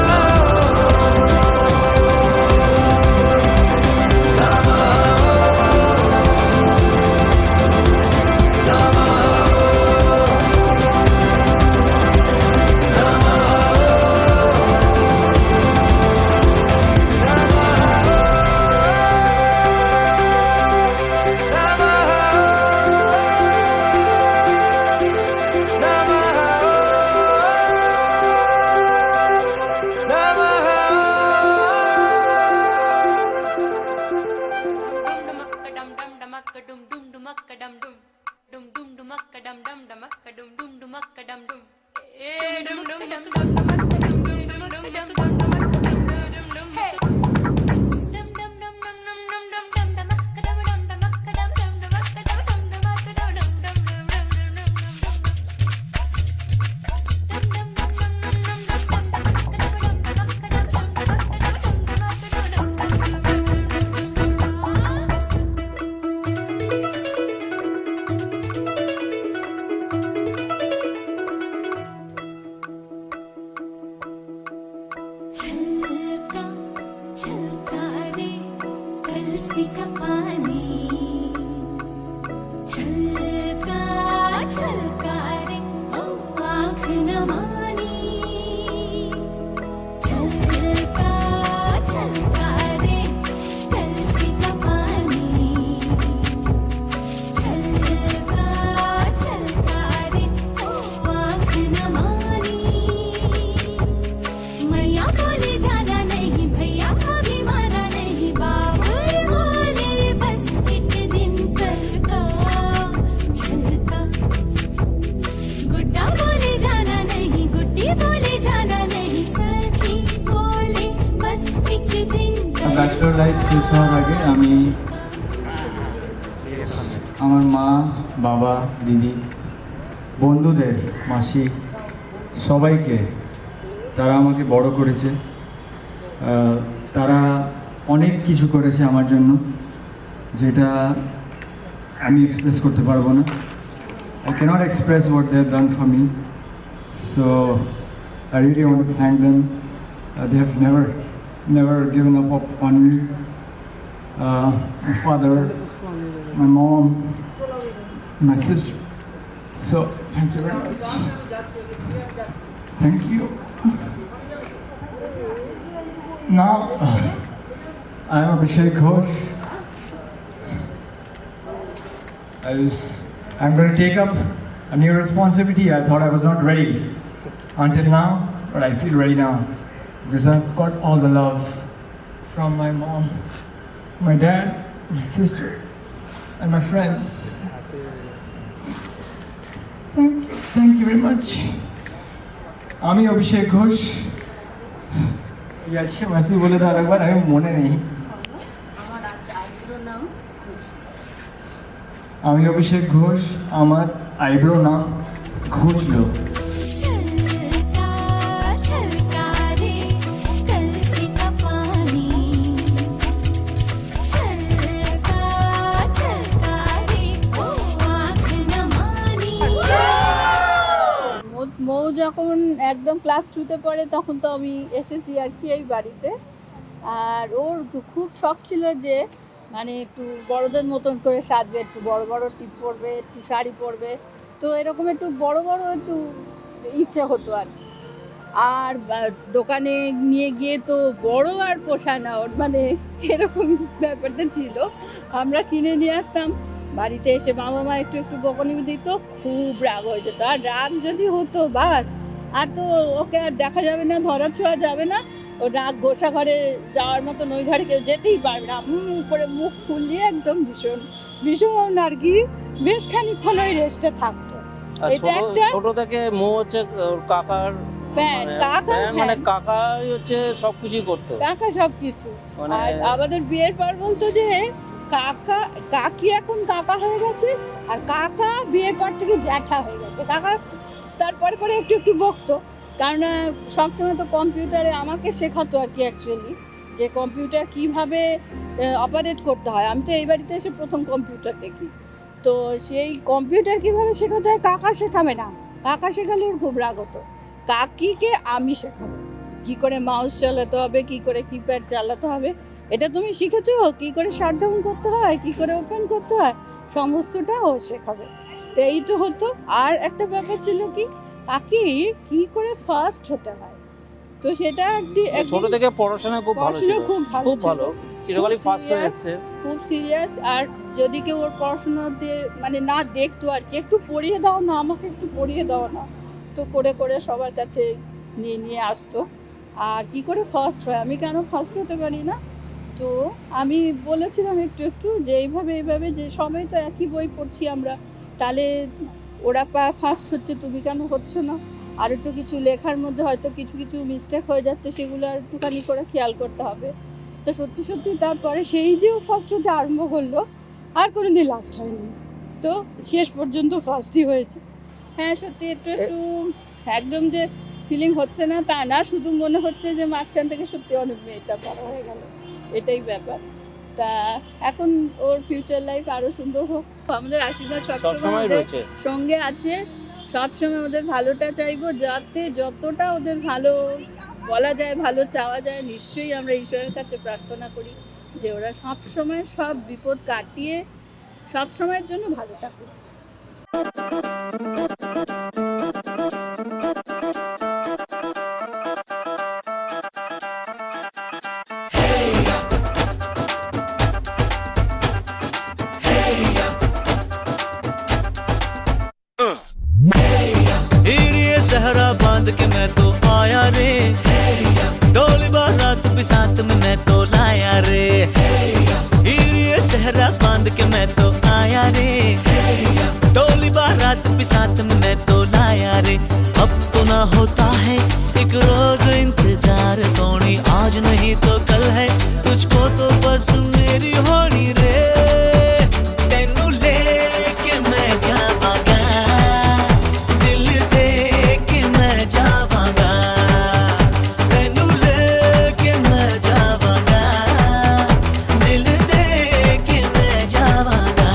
छलका छलका रे कलसी का पानी छलका छलका रे ओ आँख न मानी छलका छलका रे कलसी का पानी छलका छलका रे ओ आँख न मानी मैया बोले जाना नहीं भैया को भी माना नहीं बाबुल बोले बस एक दिन कल का छलका गुड्डा बोले जाना नहीं गुड्डी बोले जाना नहीं सखी बोले बस एक दिन
ব্যাচেলর লাইফ শেষ হওয়ার আগে আমি আমার মা বাবা দিদি বন্ধুদের মাসি সবাইকে তারা আমাকে বড় করেছে তারা অনেক কিছু করেছে আমার জন্য যেটা আমি এক্সপ্রেস করতে পারবো না I cannot express what they have done for me so I really want to thank them they have never given up on me my father my mom my sister so thank you very much thank you now I am Abhishek Ghosh I'm going to take up a new responsibility. I thought I was not ready until now, but I feel ready now because I've got all the love from my mom, my dad, my sister, and my friends. Thank you very much. আমি অভিষেক ঘোষ আজকে মাসি বলে তো আরেকবার আমি মনে নেই আমি অভিষেক ঘোষ আমার আইব্রো নাম ঘুষলো
छलका छलका रे कलसी का पानी छलका छलका रे ओ आँख न मानी
মৌ যখন একদম ক্লাস 2তে পড়ে তখন তো আমি এসেছি আর কি এই বাড়িতে আর ওর খুব শখ ছিল যে মানে একটু বড়দের মতন করে সাজবে একটু বড় বড় টিপ পরবে একটু শাড়ি পরবে তো এরকম একটু বড় বড় একটু ইচ্ছে হতো আর কি। আর দোকানে নিয়ে গিয়ে তো বড় আর পোষায় না ওর মানে এরকম ব্যাপারটা ছিল আমরা কিনে নিয়ে আসতাম বাড়িতে এসে বাবা মা একটু একটু বকুনি দিত খুব রাগ হয়ে যেত আর রাগ যদি হতো বাস আর তো ওকে আর দেখা যাবে না ধরা ছোঁয়া যাবে না ও নাক ঘোষা ঘরে যাওয়ার মতন ওই ঘরে কেউ যেতেই পারবে না, করে মুখ ফুলিয়ে একদম ভীষণ আর কি বেশ খানিকক্ষণ ওই রেস্টে থাকতো। এটা একটা
ছোট থেকে মো হচ্ছে ওর কাকার
ফ্যান, কাকার
মানে
ফ্যান।
কাকাই হচ্ছে সবকিছুই করতো।
কাকা সবকিছু।
মানে-
আর আমাদের বিয়ের পর বলতো যে কাকি এখন কাকা হয়ে গেছে, আর কাকা বিয়ের পর থেকে জ্যাঠা হয়ে গেছে। কাকা তারপরে পরে একটু বকতো, কারণ সবসময় তো কম্পিউটারে আমাকে শেখাতো আর কি অ্যাকচুয়ালি, যে কম্পিউটার কিভাবে অপারেট করতে হয়। আমি তো এই বাড়িতে এসে প্রথম কম্পিউটার দেখি, তো সেই কম্পিউটার কিভাবে শেখাতে হয় কাকা শেখাবে না, কাকা শেখালে ওর খুব রাগ হতো। কাকিকে আমি শেখাবো কি করে মাউস চালাতে হবে, কি করে কিপ্যাড চালাতে হবে, এটা তুমি শিখেছো, কি করে শাটডাউন করতে হয়, কি করে ওপেন করতে হয়, সমস্তটা ও শেখাবে। তো এই তো হতো। আর একটা ব্যাপার ছিল কি, কাকি কি করে ফার্স্ট হতে হয়, তো সেটা
ছোট থেকে পড়াশোনা খুব ভালো ছিল, খুব ভালো, চিরকালই ফার্স্ট হয়ে এসেছে,
খুব সিরিয়াস। আর যদি কেউ ওর পড়াশোনাতে মানে না দেখতো আর কি, একটু পড়িয়ে দাও না, আমাকে একটু পড়িয়ে দাও না, তো করে সবার কাছে নিয়ে আসতো। আর কি করে ফার্স্ট হয়, আমি কেন ফার্স্ট হতে পারি না, তো আমি বলেছিলাম একটু যে এইভাবে যে সবাই তো একই বই পড়ছি আমরা, তাহলে ওরা ফার্স্ট হচ্ছে, তুমি কেন হচ্ছে না, আর একটু কিছু লেখার মধ্যে হয়তো কিছু মিস্টেক হয়ে যাচ্ছে, সেগুলো আর একটুখানি করে খেয়াল করতে হবে। তো সত্যি তারপরে সেই যে ও ফার্স্ট হতে আরম্ভ করলো, আর কোনোদিন লাস্ট হয়নি, তো শেষ পর্যন্ত ফার্স্টই হয়েছে। হ্যাঁ সত্যি একটু একদম যে ফিলিং হচ্ছে না তা না, শুধু মনে হচ্ছে যে মাঝখান থেকে সত্যি অনেক মেয়েটা বড় হয়ে গেল, এটাই ব্যাপার। তা এখন ওর ফিউচার লাইফ আরো সুন্দর হোক, আমাদের আশীর্বাদ সবসময় ওদের সঙ্গে আছে, সবসময় ওদের ভালোটা চাইবো, যাতে যতটা ওদের ভালো বলা যায়, ভালো চাওয়া যায়, নিশ্চয়ই আমরা ঈশ্বরের কাছে প্রার্থনা করি যে ওরা সবসময় সব বিপদ কাটিয়ে সবসময়ের জন্য ভালো থাকুক।
सहरा बांध के मैं तो आया रे, डोली बारात भी साथ में मैं तो लाया रे, ये सहरा बांध के मैं तो आया रे, डोली बारात भी साथ में मैं तो लाया रे। अब तो ना होता है एक रोज इंतजार सोनी, आज नहीं तो कल है, तुझको तो बस मेरी होनी रे, तेनू लेके मैं जावांगा, दिल दे के मैं जावांगा, तेनू लेके मैं जावांगा, दिल दे के मैं जावांगा।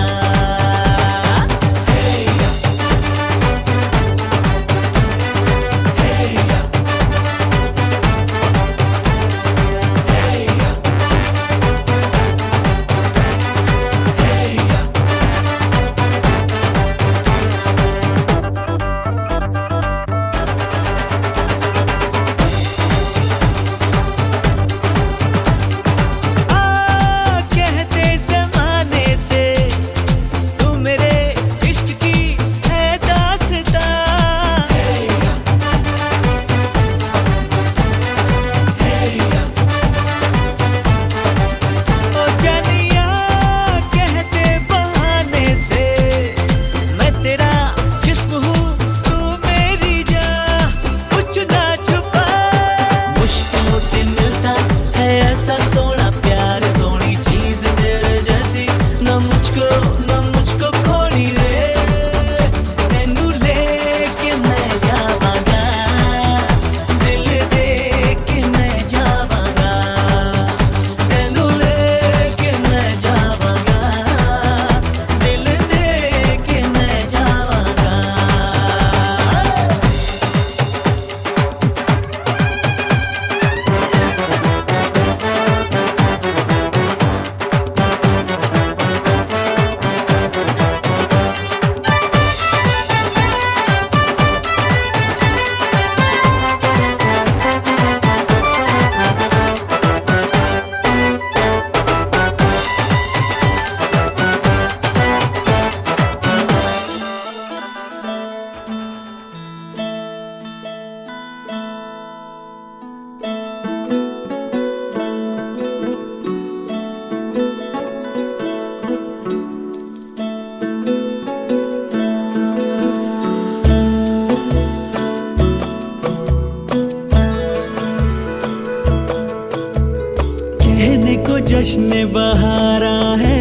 को जश्न बहारा है,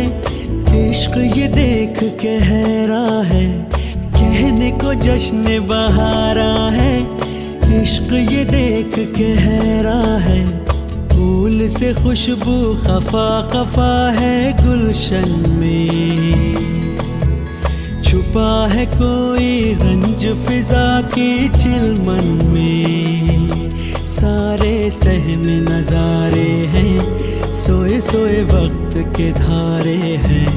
इश्क ये देख के हैरां है। कहने को जश्न बहारा है, इश्क ये देख के हैरां है। फूल से खुशबू खफा खफा है गुलशन में, छुपा है कोई रंज फिजा की चिलमन में। सारे सहम नजारे हैं, सोए सोए वक्त के धारे हैं,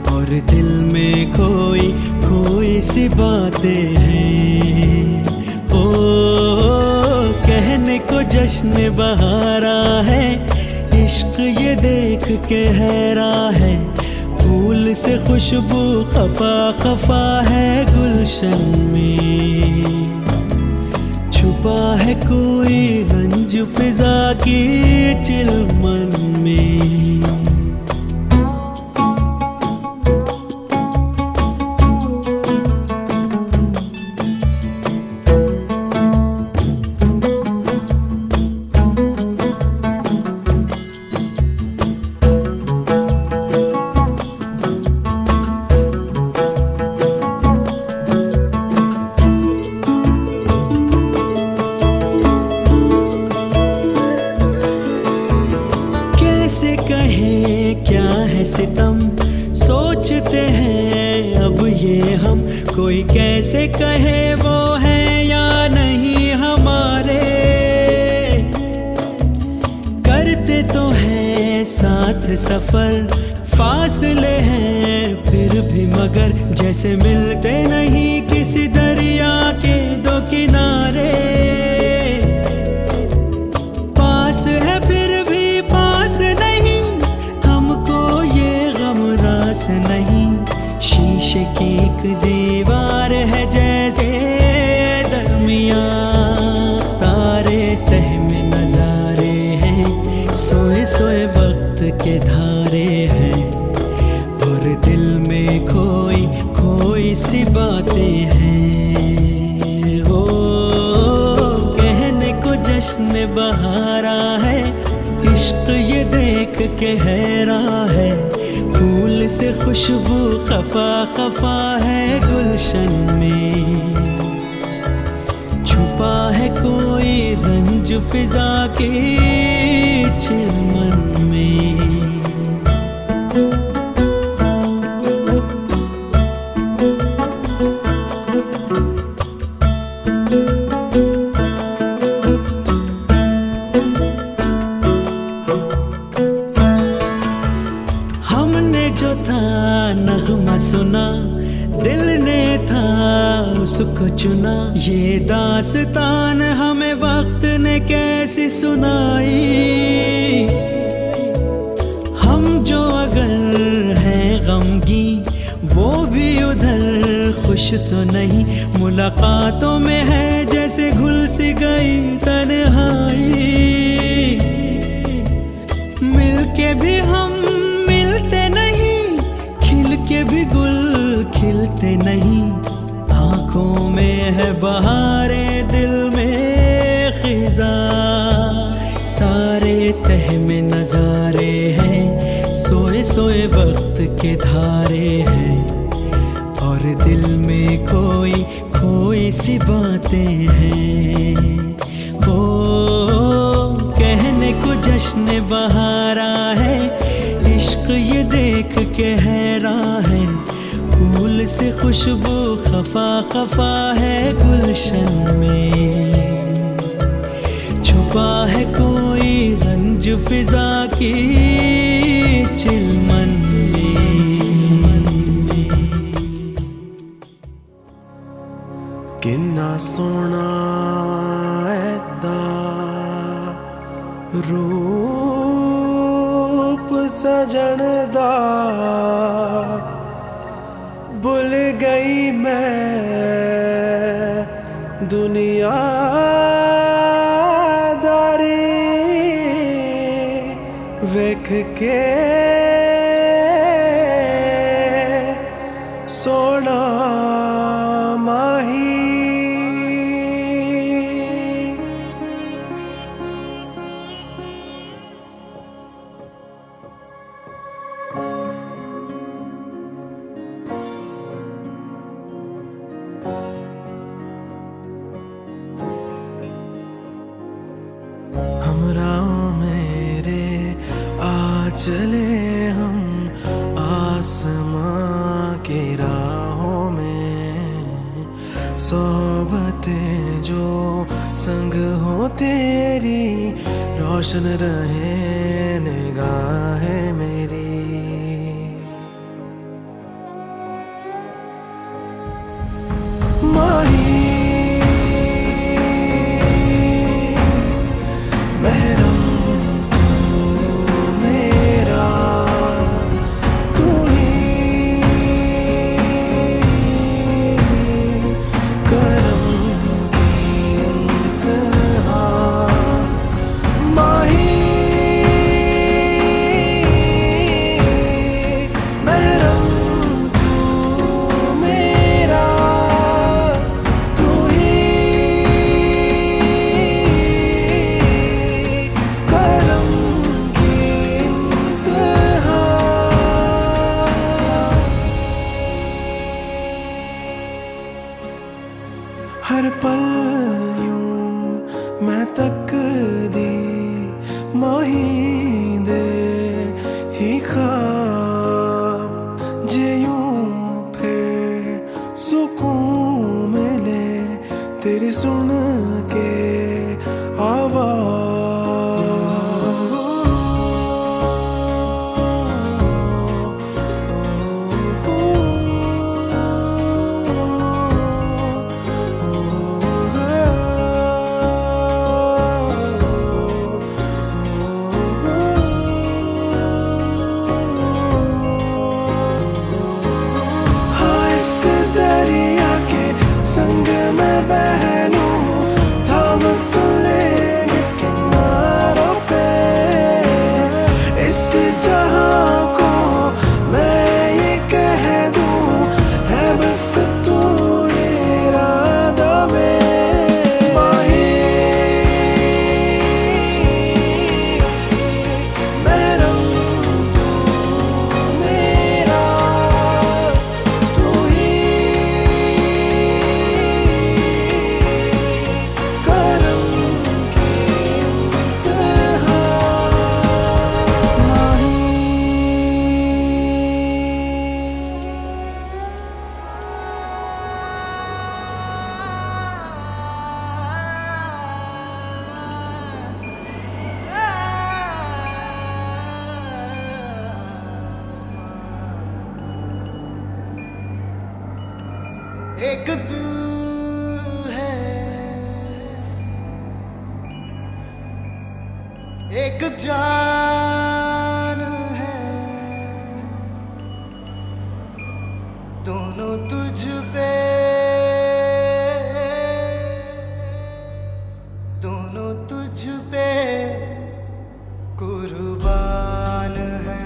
और दिल में कोई कोई सी बातें हैं। ओ कहने को जश्न बहारा है, इश्क ये देख के हैरां है। फूल से खुशबू खफा खफा है गुलशन में, छुपा है कोई रंज फिजा की चिलमन में। कैसे कहे क्या है सितम, सोचते हैं अब ये हम। कोई कैसे कहे वो है या नहीं हमारे, करते तो हैं साथ सफर, फासले हैं फिर भी मगर। जैसे मिलते नहीं किसी दरिया के दो किनारे, पास है फिर भी पास नहीं, हमको ये गम रास नहीं। शीशे की एक दीवार है जैसे दरमियां, सारे सहम नजारे हैं, सोए सोए वक्त के धारे हैं, और दिल में कोई कोई सी बातें हैं। ओ कहने को जश्न बहारा है, इश्क ये देख के हैरां है। फूल से खुशबू खफा खफा है गुलशन में, छुपा है कोई रंज फिजा के चिलमन में। हमने जो था नगमा सुना, दिल ने था उसको चुना। ये दास्तान हमें वक्त ने कैसी सुनाई, हम जो अगर हैं गमगी वो भी उधर खुश तो नहीं। मुलाकातों में है जैसे घुल सी गई तन्हाई, मिलके भी हम मिलते नहीं, खिल के भी गुल खिलते नहीं। आंखों में है बहारे, दिल में खिजा, सारे सहम नजारे हैं, सोए सोए वक्त के धारे हैं, और दिल में कोई कोई सी बातें हैं। ओ कहने को जश्न बहारा है, इश्क ये देख के हैरां है। फूल से खुशबू खफा खफा है गुलशन में, छुपा है कोई रंज फिजा की चिलमन में।
किन्ना सोना ऐदा रूप सजन दा, भुल गई मैं दुनियादारी, वेख के सोना माही। चले हम आसमां के राहों में, सोबतें जो संग हो तेरी, रोशन रहे निगाहें मेरी। माही महरम तू मेरा, तू ही करम की इंतहा। माही महरम तू मेरा, तू ही करम की इंतहा। हर पल यूं मैं तकदी माहींदे ही ख्वाब, जे यूं फिर सुकून मिले तेरी सुन के हाँ, इस दरिया के संग मैं बह लूं, थाम तो लेंगे किनारों पे। इस जहां को मैं ये कह दूं, है बस तू इरादा में। माही महरम तू मेरा, तू ही करम की इंतहा। एक दिल है, एक जान है, दोनों तुझ पे, दोनों तुझ पे कुर्बान है।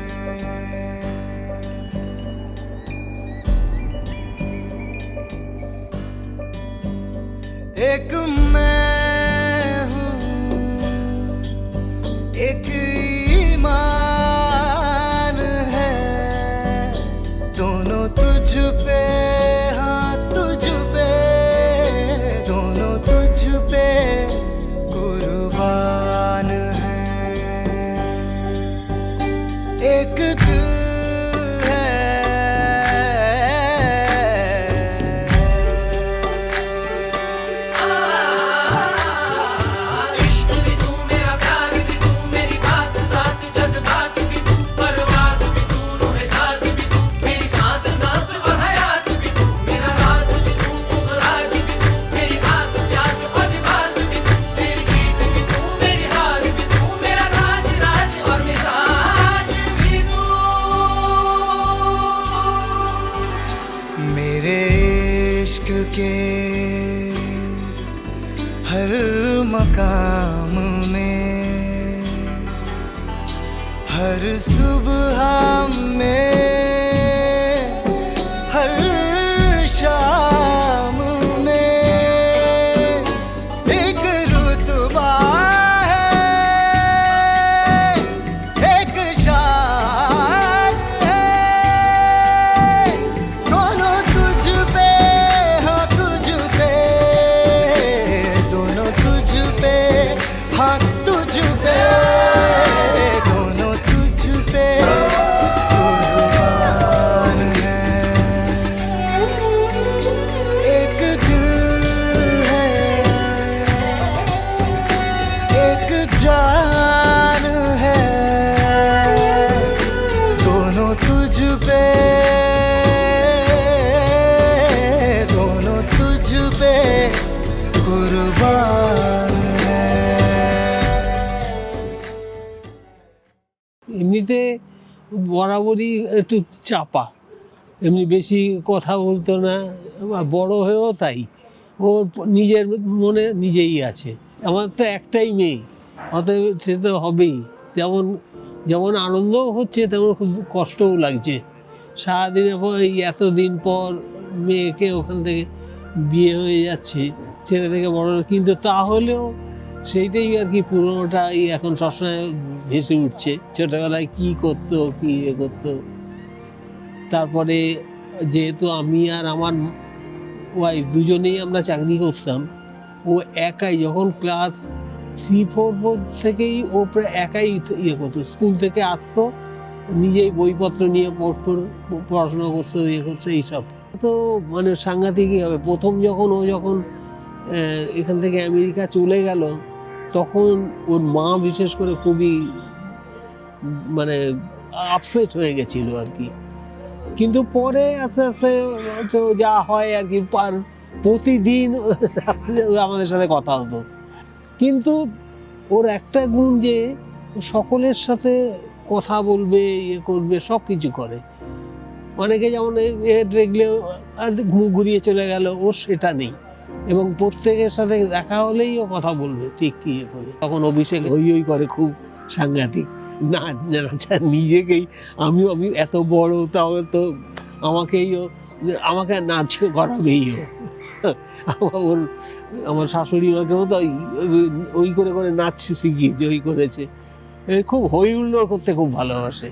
एक मैं हूँ, एक ईमान है, दोनों तुझ पे, हाँ तुझ पे, दोनों तुझ पे कुर्बान है। एक दिल है,
इश्क भी तू, मेरा प्यार भी तू, मेरी बात साथ जज्बात भी तू, परवाज़ भी तू, रूह साज़ भी तू, मेरी सांस नाज़ और हयात भी तू, मेरा राज़ भी तू, पुख़राज भी तू, मेरी आस प्यास और लिबास भी तू, मेरी जीत भी तू, मेरी हार भी तू, मेरा राज राज और मिजाज भी तू। मेरे इश्क के हर मकाम में, हर सुबह में, हर शाम में एक रुतबा है, एक शान है, दोनों तुझ पे, हाँ तुझ पे, दोनों तुझ पे, हाँ तुझ पे, दोनों तुझ पे
এমনিতে বরাবরই একটু চাপা, এমনি বেশি কথা বলতো না, বড় হয়েও তাই, ও নিজের মনে নিজেই আছে। আমার তো একটাই মেয়ে, অতএব সে তো হবেই, যেমন যেমন আনন্দও হচ্ছে তেমন খুব কষ্টও লাগছে। সারাদিনের পর এই এতদিন পর মেয়েকে ওখান থেকে বিয়ে হয়ে যাচ্ছে, ছেলে থেকে বড়, কিন্তু তাহলেও সেইটাই আর কি পুরোনোটাই এখন সবসময় ভেসে উঠছে। ছোটবেলায় কি করতো, কি ইয়ে করতো। তারপরে যেহেতু আমি আর আমার ওয়াইফ দুজনেই আমরা চাকরি করতাম, ও একাই যখন ক্লাস 3-4 থেকেই ও প্রায় একাই ইয়ে করতো, স্কুল থেকে আসতো, নিজেই বইপত্র নিয়ে পড়াশোনা করতো, ইয়ে করতো, এইসব তো মানে সাংঘাতিকই হবে। প্রথম যখন ও যখন এখান থেকে আমেরিকা চলে গেল, তখন ওর মা বিশেষ করে খুবই মানে আপসেট হয়ে গেছিল আর কি। কিন্তু পরে আস্তে আস্তে তো যা হয় আর কি, প্রতিদিন আমাদের সাথে কথা হতো। কিন্তু ওর একটা গুণ যে সকলের সাথে কথা বলবে, ইয়ে করবে, সব কিছু করে। অনেকে যেমন দেখলে ঘুম ঘুরিয়ে চলে গেল, ওর সেটা নেই, এবং প্রত্যেকের সাথে দেখা হলেই ও কথা বলবে ঠিক কি ইয়ে করে। তখন অভিষেক হই করে খুব সাংঘাতিক, না নিজেকেই আমি এত বড়, তাহলে তো আমাকে নাচ করাবেই ও। আমার শাশুড়ি মাকেও তো ওই করে করে নাচ শিখিয়েছে, ওই করেছে। খুব হই হুল্লোড় করতে খুব ভালোবাসে,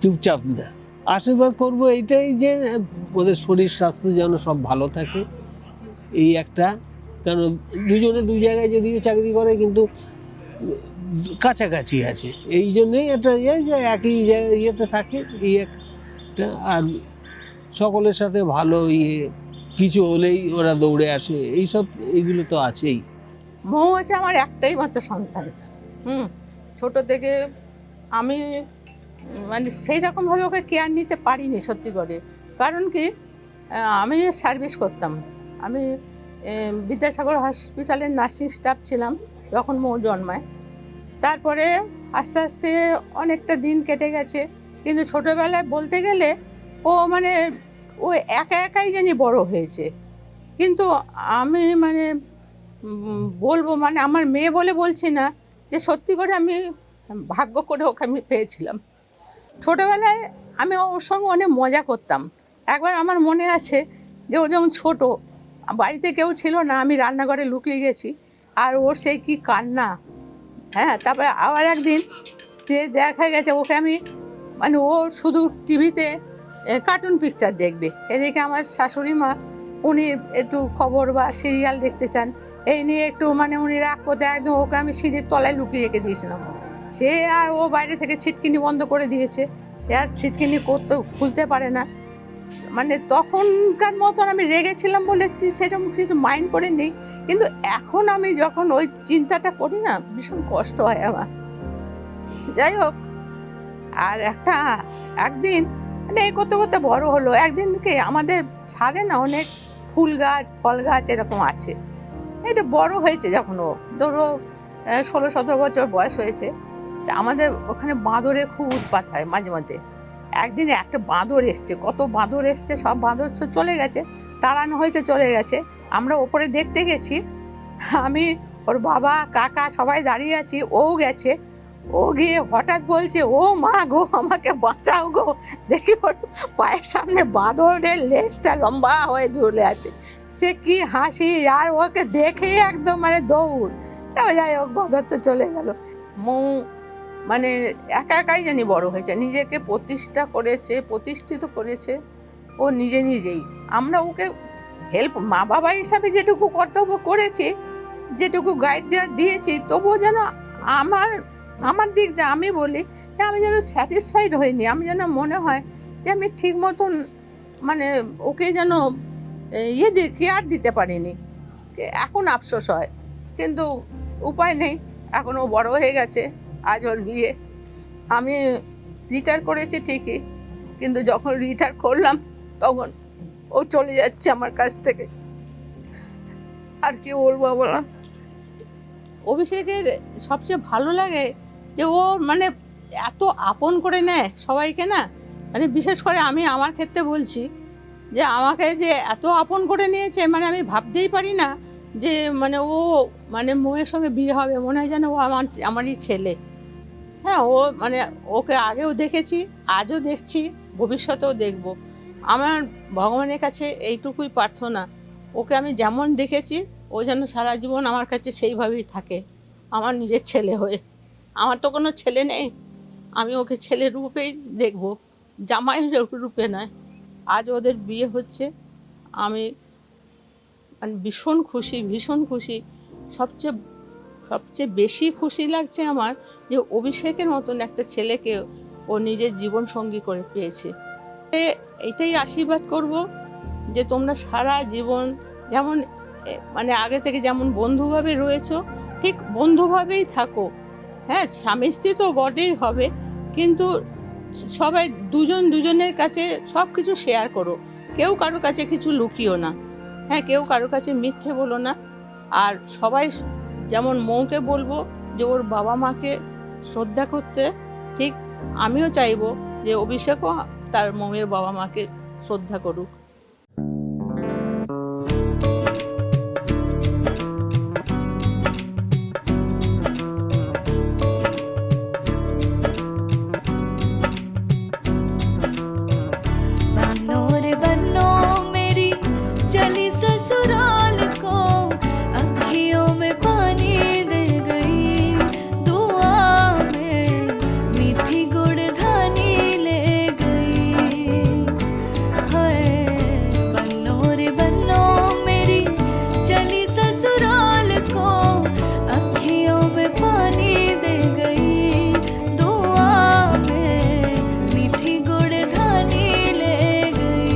চুপচাপ না। আশীর্বাদ করবো এইটাই যে ওদের শরীর স্বাস্থ্য যেন সব ভালো থাকে, এই একটা। কারণ দুজনে দু জায়গায় যদিও চাকরি করে, কিন্তু কাছাকাছি আছে, এই জন্যেই একটা যে একই ইয়েতে থাকে, এই একটা। আর সকলের সাথে ভালো কিছু হলেই ওরা দৌড়ে আসে, এইগুলো তো আছেই।
মৌ হচ্ছে আমার একটাই মাত্র সন্তান। ছোট থেকে আমি মানে সেই রকমভাবে ওকে কেয়ার নিতে পারিনি সত্যি করে। কারণ কি, আমি সার্ভিস করতাম, আমি বিদ্যাসাগর হসপিটালের নার্সিং স্টাফ ছিলাম যখন মৌ জন্মায়। তারপরে আস্তে আস্তে অনেকটা দিন কেটে গেছে, কিন্তু ছোটোবেলায় বলতে গেলে ও মানে ও একা একাই জানি বড় হয়েছে। কিন্তু আমি মানে বলবো, মানে আমার মেয়ে বলে বলছি না, যে সত্যি করে আমি ভাগ্য করে ওকে আমি পেয়েছিলাম। ছোটোবেলায় আমি ওর সঙ্গে অনেক মজা করতাম। একবার আমার মনে আছে যে ও যখন ছোটো, বাড়িতে কেউ ছিল না, আমি রান্নাঘরে লুকিয়ে গেছি, আর ওর সেই কী কান্না। হ্যাঁ, তারপরে আবার একদিন যে দেখা গেছে ওকে আমি মানে ও শুধু টিভিতে কার্টুন পিকচার দেখবে, এদিকে আমার শাশুড়ি মা উনি একটু খবর বা সিরিয়াল দেখতে চান, এই নিয়ে একটু মানে উনি রাগ করতে, একদম ওকে আমি সিঁড়ির তলায় লুকিয়ে রেখে দিয়েছিলাম। সে আর ও বাইরে থেকে ছিটকিনি বন্ধ করে দিয়েছে, আর ছিটকিনি খুলতে পারে না। মানে তখনকার মতন আমি রেগেছিলাম বলে সেরকম কিছু মাইন্ড করে নেই, কিন্তু এখন আমি যখন ওই চিন্তাটা করি না, ভীষণ কষ্ট হয় আমার। যাই হোক, আর একদিন মানে এই করতে করতে বড় হলো। একদিনকে আমাদের ছাদে না অনেক ফুল গাছ, ফল গাছ এরকম আছে। এটা বড় হয়েছে যখন, ও ধরো 16-17 বছর বয়স হয়েছে। আমাদের ওখানে বাঁদরের খুব উৎপাত হয় মাঝে মধ্যে। একদিন একটা বাঁদর এসছে, কত বাঁদর এসছে, সব বাঁদর তো চলে গেছে, তাড়ানো হয়েছে, চলে গেছে। আমরা ওপরে দেখতে গেছি, আমি, ওর বাবা, কাকা সবাই দাঁড়িয়ে আছি, ও গেছে। ও গিয়ে হঠাৎ বলছে, ও মা গো, আমাকে বাঁচাও গো। দেখি ওর পায়ের সামনে বাঁদরের লেজটা লম্বা হয়ে ঝুলে আছে। সে কি হাসি, আর ওকে দেখে একদম মানে দৌড়। যাই হোক, বাঁদর তো চলে গেল। মৌ মানে একা একাই জানি বড় হয়েছে, নিজেকে প্রতিষ্ঠিত করেছে ও নিজেই। আমরা ওকে হেল্প, মা বাবা হিসাবে যেটুকু কর্তব্য করেছি, যেটুকু গাইড দিয়েছি, তবুও যেন আমার দিক দিয়ে আমি বলি যে আমি যেন স্যাটিসফাইড হইনি। আমি যেন মনে হয় যে আমি ঠিক মতন মানে ওকে যেন কেয়ার দিতে পারিনি। এখন আফসোস হয়, কিন্তু উপায় নেই, এখন ও বড় হয়ে গেছে। আজ ওর বিয়ে। আমি রিটায়ার করেছি ঠিকই, কিন্তু যখন রিটায়ার করলাম তখন ও চলে যাচ্ছে আমার কাছ থেকে। আর কি বলবো বলা। অভিষেকের সবচেয়ে ভালো লাগে যে ও মানে এত আপন করে নেয় সবাইকে না, মানে বিশেষ করে আমি আমার ক্ষেত্রে বলছি যে আমাকে যে এত আপন করে নিয়েছে, মানে আমি ভাবতেই পারি না যে মানে ও মানে মোয়ের সঙ্গে বিয়ে হবে, মনে হয় যেন ও আমারই ছেলে। হ্যাঁ, ও মানে ওকে আগেও দেখেছি, আজও দেখছি, ভবিষ্যতেও দেখব। আমার ভগবানের কাছে এইটুকুই প্রার্থনা, ওকে আমি যেমন দেখেছি ও যেন সারা জীবন আমার কাছে সেইভাবেই থাকে, আমার নিজের ছেলে হয়ে। আমার তো কোনো ছেলে নেই, আমি ওকে ছেলের রূপেই দেখব, জামাই রূপে নয়। আজ ওদের বিয়ে হচ্ছে, আমি মানে ভীষণ খুশি, ভীষণ খুশি। সবচেয়ে বেশি খুশি লাগছে আমার যে অভিষেকের মতন একটা ছেলেকে ও নিজের জীবন সঙ্গী করে পেয়েছে। এইটাই আশীর্বাদ করব যে তোমরা সারা জীবন যেমন মানে আগে থেকে যেমন বন্ধুভাবে রয়েছো, ঠিক বন্ধুভাবেই থাকো। হ্যাঁ, স্বামী স্ত্রী তো বটেই হবে, কিন্তু সবাই দুজন দুজনের কাছে সব কিছু শেয়ার করো, কেউ কারো কাছে কিছু লুকিও না। হ্যাঁ, কেউ কারো কাছে মিথ্যে বলো না। আর সবাই যেমন মৌকে বলবো যে ওর বাবা মাকে শ্রদ্ধা করতে, ঠিক আমিও চাইবো যে অভিষেকও তার মৌয়ের বাবা মাকে শ্রদ্ধা করুক।
ससुराल को अखियों में पानी दे गई, दुआ में मीठी गुड़धानी ले गई। हाय बन्नो रे बन्नो मेरी चली ससुराल को अखियों में पानी दे गई, दुआ में मीठी गुड़धानी ले गई।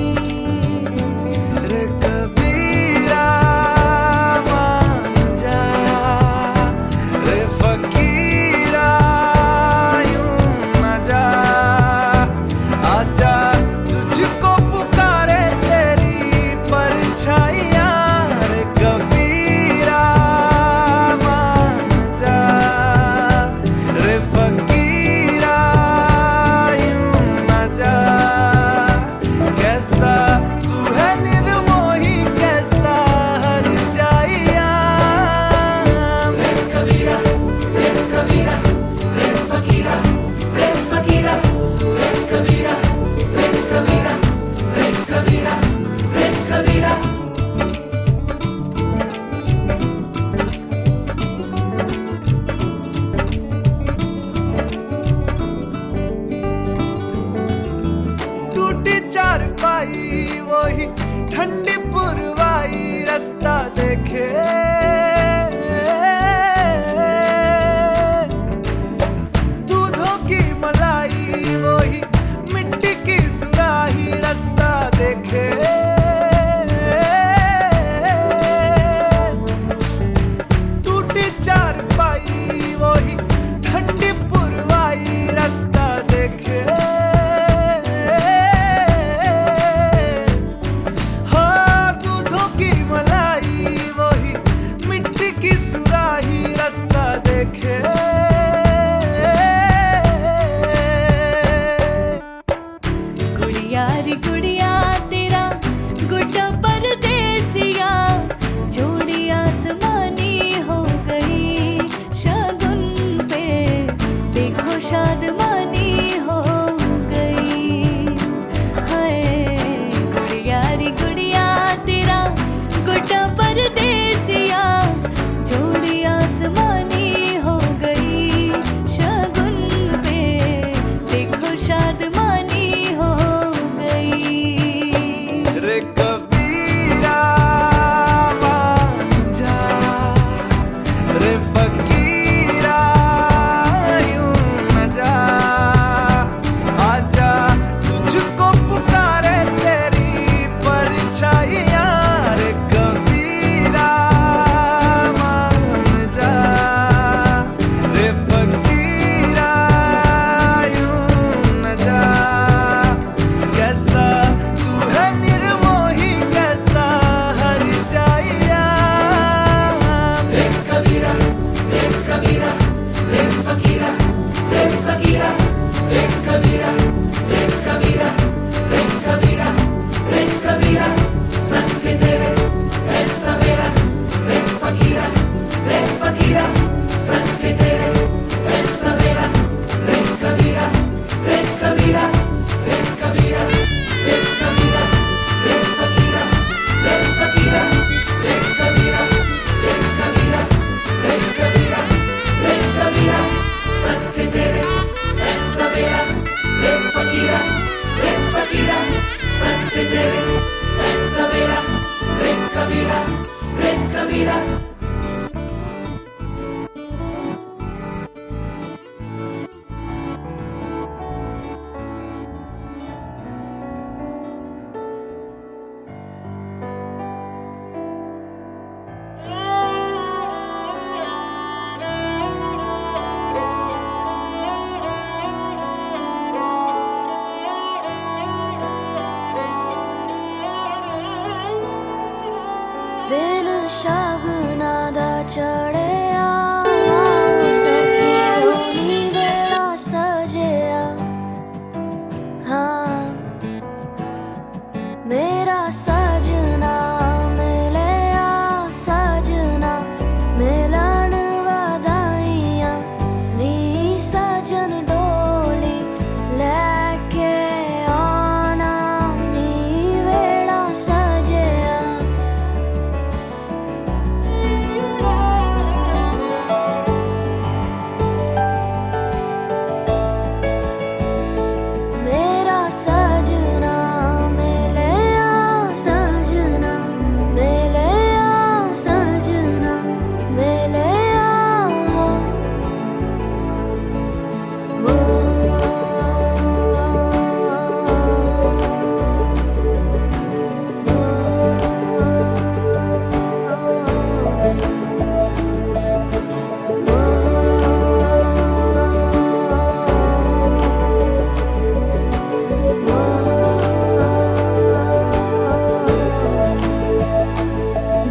टूटी चारपाई वही ठंडी पुरवाई, रास्ता देखे दूधों की मलाई वही मिट्टी की सुराही, रास्ता देखे टूटी चारपाई वही ठंडी पुरवाई, रास्ता देखे रास्ता देखे।
गुड़िया रे गुड़िया तेरा गुड्डा परदेसिया, जोड़ी आसमानी हो गई, शगुन पे देखो शादमानी हो गई। हाय गुड़िया रे गुड़िया तेरा गुड्डा परदेसिया, जोड़ी आसमानी हो गई, शगुन पे देखो शादमानी हो गई।
रे कबीरा मान जा, रे फकीरा यूं न जा।
कबीरा रे कबीरा रे कबीरा रे कबीरा संग के तेरे है सवेरा रे फकीरा संग के तेरे है सवेरा रे कबीरा रे कबीरा रे कबीरा रे कबीरा रे फकीरा रे कबीरा रे कबीरा रे कबीरा रे कबीरा संग के तेरे है सवेरा रे फकीरा संग के तेरे है सवेरा रे कबीरा रे कबीरा
दिन शगुना दा चढ़िया सखियों नी वेला सजिया हाँ मेरा सजना मिलिया सजना मिलन वधाइयां नी सजन डोली लेके आना नी वेला सजिया मेरा सजना मिलिया सजना मिलिया सजना मिलिया वो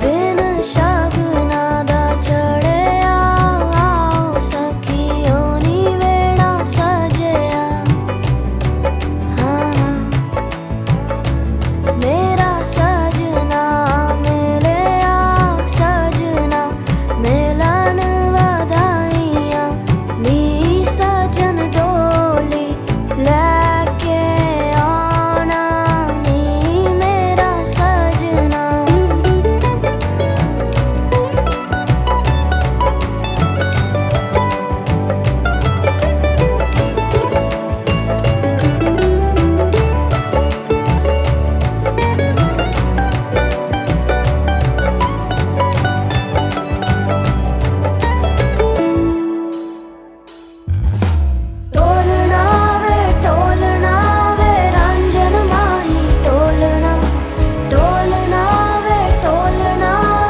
दिन शगुना दा चढ़िया सखियों नी वेला सजिया हाँ मेरा सजना मिलिया सजना मिलन वधाइयां नी सजन डोली लेके आना नी मेरा सजना टोलना वे रंजन माही टोलना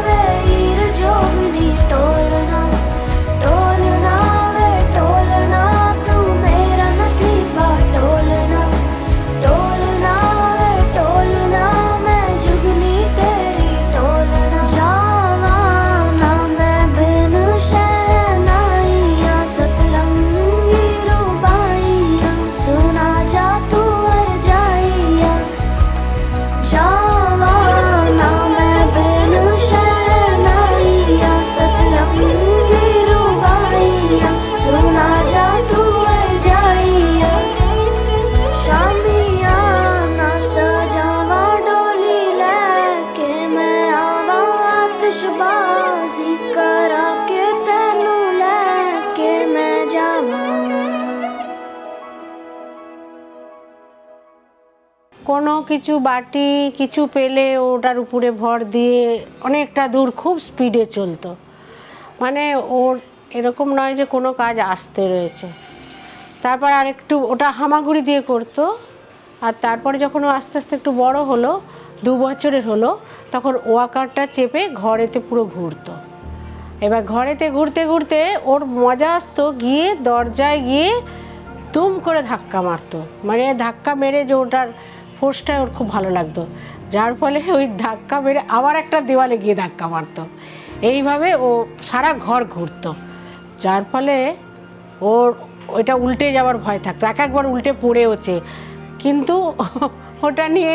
वे हीर जोगनी टोलना वे टोलना तू मेरा नसीबा टोलना वे टोलना मैं जुगनी तेरी टोलना जावा ना मैं बिन शहनाइया सतरंगी रूबाइया सुना जा तू हर जाइया जावा ना मैं बिन शहनाइया सतरंगी रूबाइया सुना जा तू हर जाइया शामिया ना सजावा डोली लेके मैं आवा आतिशबाजी करा के तेनू लेके मैं जावा
কোনো কিছু বাটি কিছু পেলে ওটার উপরে ভর দিয়ে অনেকটা দূর খুব স্পিডে চলতো মানে ওর এরকম নয় যে কোনো কাজ আসতে রয়েছে তারপর আর একটু ওটা হামাগুড়ি দিয়ে করতো আর তারপরে যখন ও আস্তে আস্তে একটু বড় হলো 2 বছরের হলো তখন ওয়াকারটা চেপে ঘরেতে পুরো ঘুরতো এবার ঘরেতে ঘুরতে ঘুরতে ওর মজা আসতো গিয়ে দরজায় গিয়ে তুম করে ধাক্কা মারতো মানে ধাক্কা মেরে যে ওটার ফোর্সটা ওর খুব ভালো লাগতো যার ফলে ওই ধাক্কা মেরে আবার একটা দেওয়ালে গিয়ে ধাক্কা মারতো এইভাবে ও সারা ঘর ঘুরতো যার ফলে ওর ওইটা উল্টে যাওয়ার ভয় থাকতো, একবার উল্টে পড়েওছে, কিন্তু ওটা নিয়ে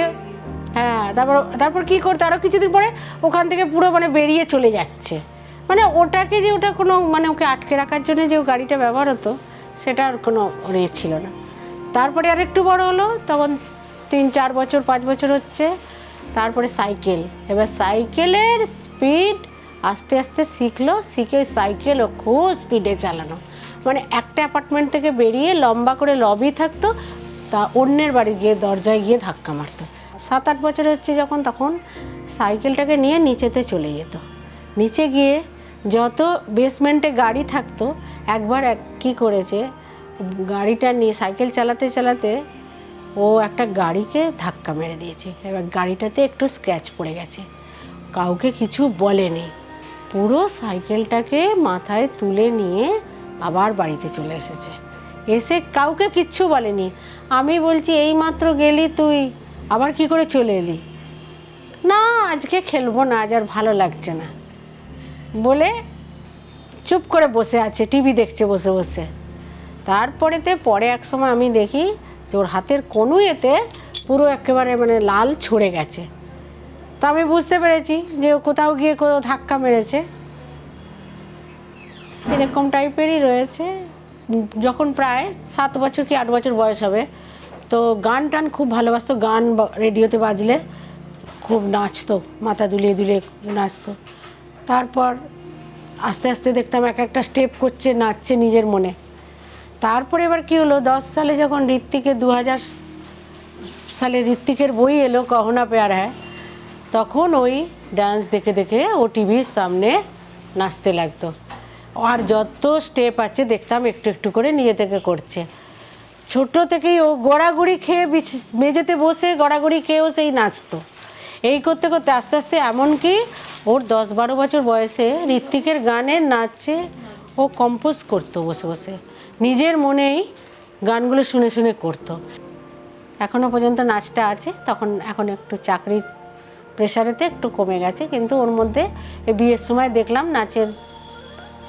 হ্যাঁ তারপর কী করতো, আরও কিছুদিন পরে ওখান থেকে পুরো মানে বেরিয়ে চলে যাচ্ছে। মানে ওটাকে যে ওটা কোনো মানে ওকে আটকে রাখার জন্য যে গাড়িটা ব্যবহার হতো সেটা আর কোনো ছিল না। তারপরে আর একটু বড় হলো, তখন 3-4 বছর 5 বছর হচ্ছে, তারপরে সাইকেল। এবার সাইকেলের স্পিড আস্তে আস্তে শিখলো, শিখে সাইকেলও খুব স্পিডে চালানো, মানে একটা অ্যাপার্টমেন্ট থেকে বেরিয়ে লম্বা করে লবি থাকতো, তা অন্যের বাড়ি গিয়ে দরজায় গিয়ে ধাক্কা মারতো। 7-8 বছর হচ্ছে যখন, তখন সাইকেলটাকে নিয়ে নিচেতে চলে যেত। নিচে গিয়ে যত বেসমেন্টে গাড়ি থাকতো, একবার কী করেছে, গাড়িটা নিয়ে সাইকেল চালাতে চালাতে ও একটা গাড়িকে ধাক্কা মেরে দিয়েছে। এবার গাড়িটাতে একটু স্ক্র্যাচ পড়ে গেছে, কাউকে কিছু বলেনি, পুরো সাইকেলটাকে মাথায় তুলে নিয়ে আবার বাড়িতে চলে এসেছে, এসে কাউকে কিচ্ছু বলেনি। আমি বলছি এইমাত্র গেলি তুই, আবার কি করে চলে এলি? না আজকে খেলবো না, আজ আর ভালো লাগছে না বলে চুপ করে বসে আছে, টিভি দেখছে বসে বসে। তারপরেতে পরে এক সময় আমি দেখি যে ওর হাতের কনুইতে পুরো একেবারে মানে লাল ছড়ে গেছে। তো আমি বুঝতে পেরেছি যে ও কোথাও গিয়ে কোথাও ধাক্কা মেরেছে, এরকম টাইপেরই রয়েছে। যখন প্রায় 7 বছর কি 8 বছর বয়স হবে, তো গান টান খুব ভালোবাসতো, গান রেডিওতে বাজলে খুব নাচতো, মাথা দুলিয়ে দুলিয়ে নাচতো। তারপর আস্তে আস্তে দেখতাম একটা স্টেপ করছে, নাচছে নিজের মনে। তারপরে এবার কী হলো, 10 সালে যখন 2000 সালে ঋত্বিকের বই এলো কহনা প্যার হ্যায়, তখন ওই ডান্স দেখে দেখে ও টিভির সামনে নাচতে লাগতো। আর যত স্টেপ আছে দেখতাম একটু একটু করে নিজে থেকে করছে। ছোট থেকেই ও গড়াগড়ি খেয়ে মেঝেতে বসে গড়াগড়ি খেয়েও সেই নাচতো। এই করতে করতে আস্তে আস্তে এমনকি ওর 10-12 বছর বয়সে ঋত্বিকের গানের নাচে ও কম্পোজ করতো বসে বসে, নিজের মনেই গানগুলো শুনে শুনে করতো। এখনও পর্যন্ত নাচটা আছে, এখন একটু চাকরির প্রেশারেতে একটু কমে গেছে, কিন্তু ওর মধ্যে বিয়ের সময় দেখলাম নাচের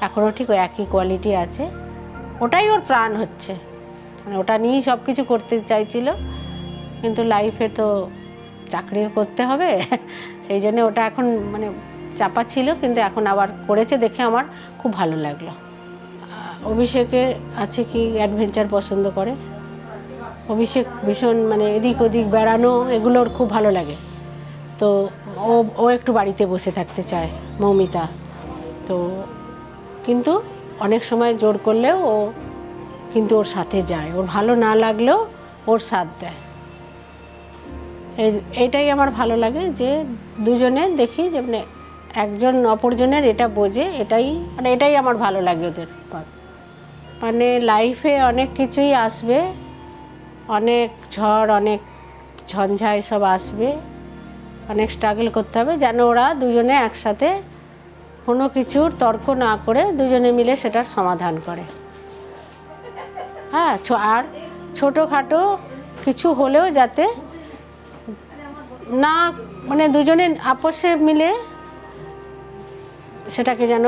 এখনও ঠিক ওই একই কোয়ালিটি আছে। ওটাই ওর প্রাণ হচ্ছে, মানে ওটা নিয়েই সব কিছু করতে চাইছিল, কিন্তু লাইফে তো চাকরিও করতে হবে, সেই জন্য ওটা এখন মানে চাপা ছিল, কিন্তু এখন আবার করেছে দেখে আমার খুব ভালো লাগলো। অভিষেকে আছে কি অ্যাডভেঞ্চার পছন্দ করে, অভিষেক ভীষণ মানে এদিক ওদিক বেড়ানো এগুলো ওর খুব ভালো লাগে। তো ও একটু বাড়িতে বসে থাকতে চায় মৌমিতা, তো কিন্তু অনেক সময় জোর করলেও ও কিন্তু ওর সাথে যায়, ওর ভালো না লাগলেও ওর সাথ দেয়। এইটাই আমার ভালো লাগে যে দুজনে দেখি যে মানে একজন অপরজনের এটা বোঝে, এটাই আমার ভালো লাগে ওদের পাশ। মানে লাইফে অনেক কিছুই আসবে, অনেক ঝড় অনেক ঝঞ্ঝা এসব আসবে, অনেক স্ট্রাগল করতে হবে, যেন ওরা দুজনে একসাথে কোনো কিছুর তর্ক না করে দুজনে মিলে সেটার সমাধান করে। হ্যাঁ, আর ছোটোখাটো কিছু হলেও যাতে না মানে দুজনে আপোষে মিলে সেটাকে যেন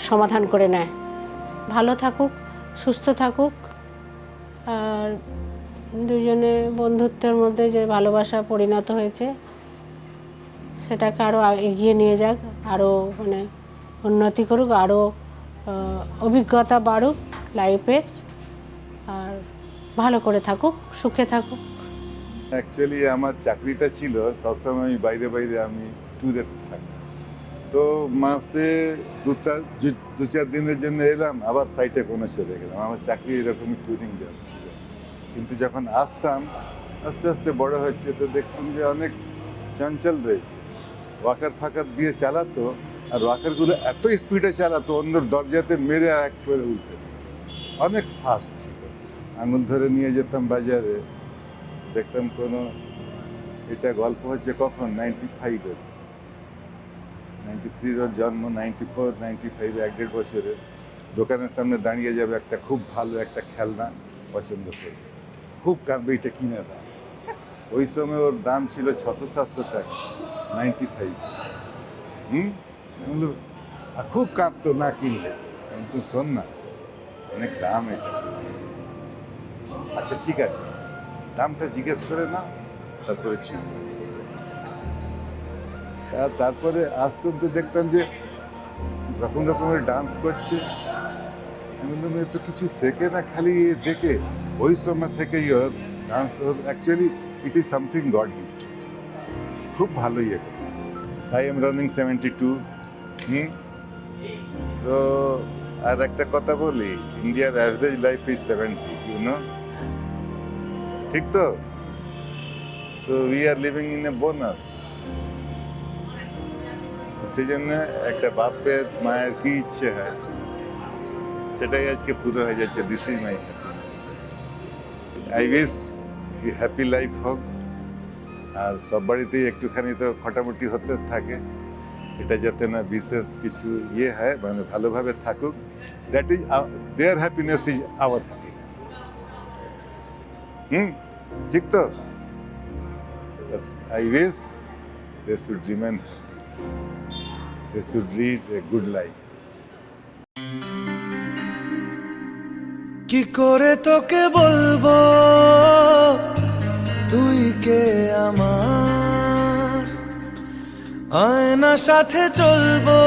সমাধান করে নেয়। ভালো থাকুক, সুস্থ থাকুক, আর দুজনে বন্ধুত্বের মধ্যে যে ভালোবাসা পরিণত হয়েছে সেটাকে আরও এগিয়ে নিয়ে যাক, আরও মানে উন্নতি করুক, আরও অভিজ্ঞতা বাড়ুক লাইফের, আর ভালো করে থাকুক, সুখে থাকুক।
অ্যাকচুয়ালি আমার চাকরিটা ছিল সবসময় আমি বাইরে আমি ট্যুরে থাকতাম, তো মাসে 2-4 দিনের জন্য এলাম, আবার সাইটে কোনো চলে গেলাম। আমার চাকরি এরকমই ট্যুরিং জব ছিল, কিন্তু যখন আসতাম আস্তে আস্তে বড় হচ্ছে, তো দেখতাম যে অনেক চঞ্চল রয়েছে, ওয়াকার ফাকার দিয়ে চালাতো, আর ওয়াকারগুলো এত স্পিডে চালাতো অন্য দরজাতে মেরে একবারে উল্টে, অনেক ফাস্ট ছিল। আঙুল ধরে নিয়ে যেতাম বাজারে, দেখতাম কোনো, এটা গল্প হচ্ছে কখন 95-এর, 93-র ওর জন্ম, 94-95 1-1.5 বছরে দোকানের সামনে দাঁড়িয়ে যাবে, একটা খুব ভালো একটা খেলনা পছন্দ করবে, খুব কাঁদবে এটা কিনে দাম। ওই সময় ওর দাম ছিল 600-700 টাকা, 95। আর খুব কাঁদতো না কিনলে, কিন্তু শোন না অনেক দাম এটা। আচ্ছা ঠিক আছে, নামটা জিজ্ঞেস করে না, তারপরে চুপ। আর তারপরে আসতাম তো দেখতাম যে রকম রকমের ডান্স করছে, আমি বললাম এ তো কিছু শেখে না, খালি এ দেখে ওই সময় থেকে your dance actually it is something God gift. খুব ভালোই এটা। I am running 72। তো আর একটা কথা বলি, ইন্ডিয়ার average life is 70, you know, ঠিক তো? So we are living in a bonus. সেই জন্য একটা বাপের মায়ের কি ইচ্ছে হয় সেটাই আজকে পুরো হয়ে যাচ্ছে। This is my happiness. I wish কি হ্যাপি লাইফ হোক, আর সব বাড়িতেই একটুখানি তো খটামুটি হতে থাকে, এটা যাতে না বিশেষ কিছু ইয়ে হয়, মানে ভালোভাবে থাকুক। That is their happiness is our happiness. ঠিক তো? I wish they should remain happy, they should lead a good life.
কি করে তোকে বলবো তুই কে আমার, আয়না সাথে চলবো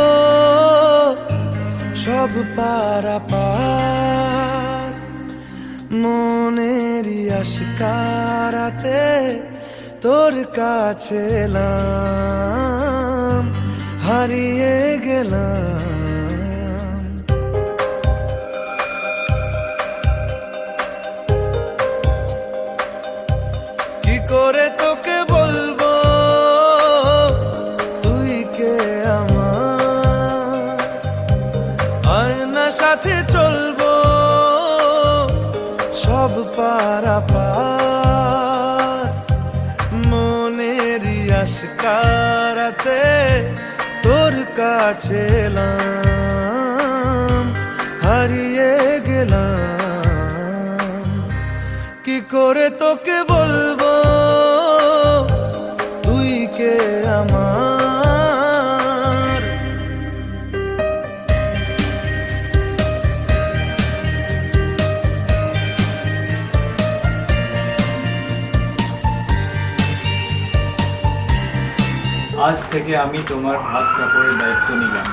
সব পারাপার, মনেরই আশকারাতে তোর কাছে এলাম, হারিয়ে গেলাম। কি করে তোকে বলবো তুই কে আমার, আয়না সাথে চলবো সব পারাপার, মনেরই আশকারাতে তোর কাছে এলাম, হারিয়ে গেলাম। কি করে তোকে বলবো তুই কে আমার।
আজ থেকে আমি তোমার হাত কাপড়ের দায়িত্ব নিলাম।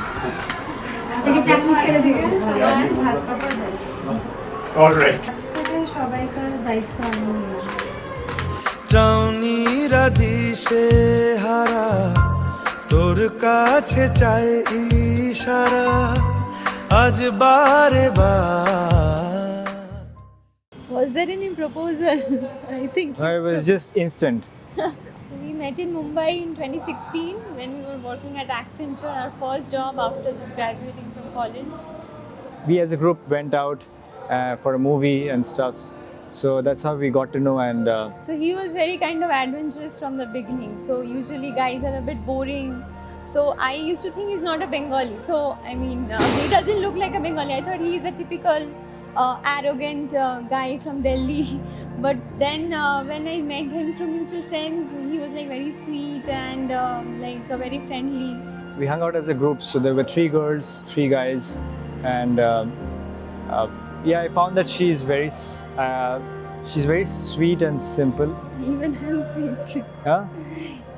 অলরাইট,
সবাইকার দায়িত্ব আমি নিলাম।
চাউনি রাধিসে হারা তোর কাছে চাই ইশারা, আজ বারে বার।
Was there any proposal? I think
It was just instant.
we met in Mumbai in 2016 when we were working at Accenture, our first job after just graduating from college.
We as a group went out for a movie and stuff, so that's how we got to know. And
So he was very kind of adventurous from the beginning. So usually guys are a bit boring. So I used to think he's not a Bengali. So I mean, he doesn't look like a Bengali. I thought he is a typical arrogant guy from Delhi. But then when I met him through mutual friends, he was like very sweet and like very friendly.
we hung out as a group, so there were 3 girls, 3 guys, and yeah, I found that she's very sweet and simple.
Even I'm sweet.
Huh?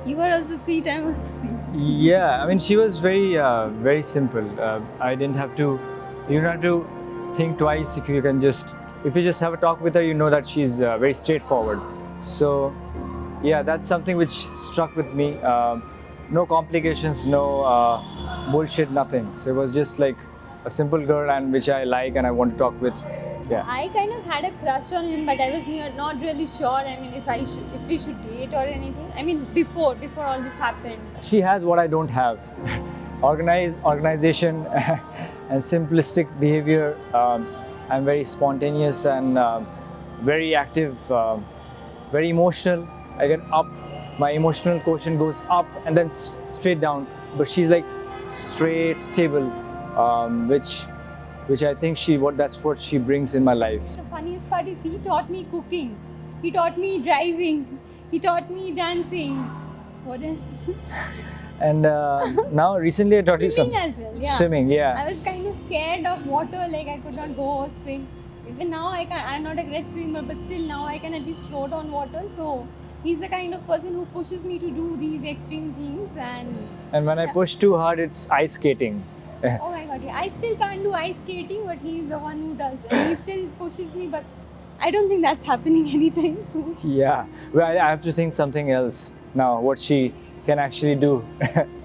You are also sweet, I'm also sweet.
Yeah, I mean, she was very simple. I didn't have to, you don't have to think twice. If you just have a talk with her, you know that she's very straightforward. So yeah, that's something which struck with me. No complications, no bullshit, nothing. So it was just like a simple girl, and which I like and I want to talk with. Yeah.
I kind of had a crush on him, but I was not really sure. I mean, if we should date or anything. I mean, before all this happened.
She has what I don't have: organization and simplistic behavior. I'm very spontaneous and very active, very emotional. I get up, my emotional quotient goes up and then straight down. But she's like straight, stable, which I think that's what she brings in my life.
The funniest part is he taught me cooking, he taught me driving, he taught me dancing. What else?
And now recently I taught you
Swimming
something.
as well, yeah.
Swimming, yeah.
I was kind of scared of water, like I could not go or swim. even now I'm not a great swimmer, but still now I can at least float on water. So he's the kind of person who pushes me to do these extreme things.
And when I push too hard, it's ice skating.
Oh my god, yeah. I still can't do ice skating, but he's the one who does. And he still pushes me, but I don't think that's happening anytime soon.
Yeah, well, I have to think something else now, what she can actually do.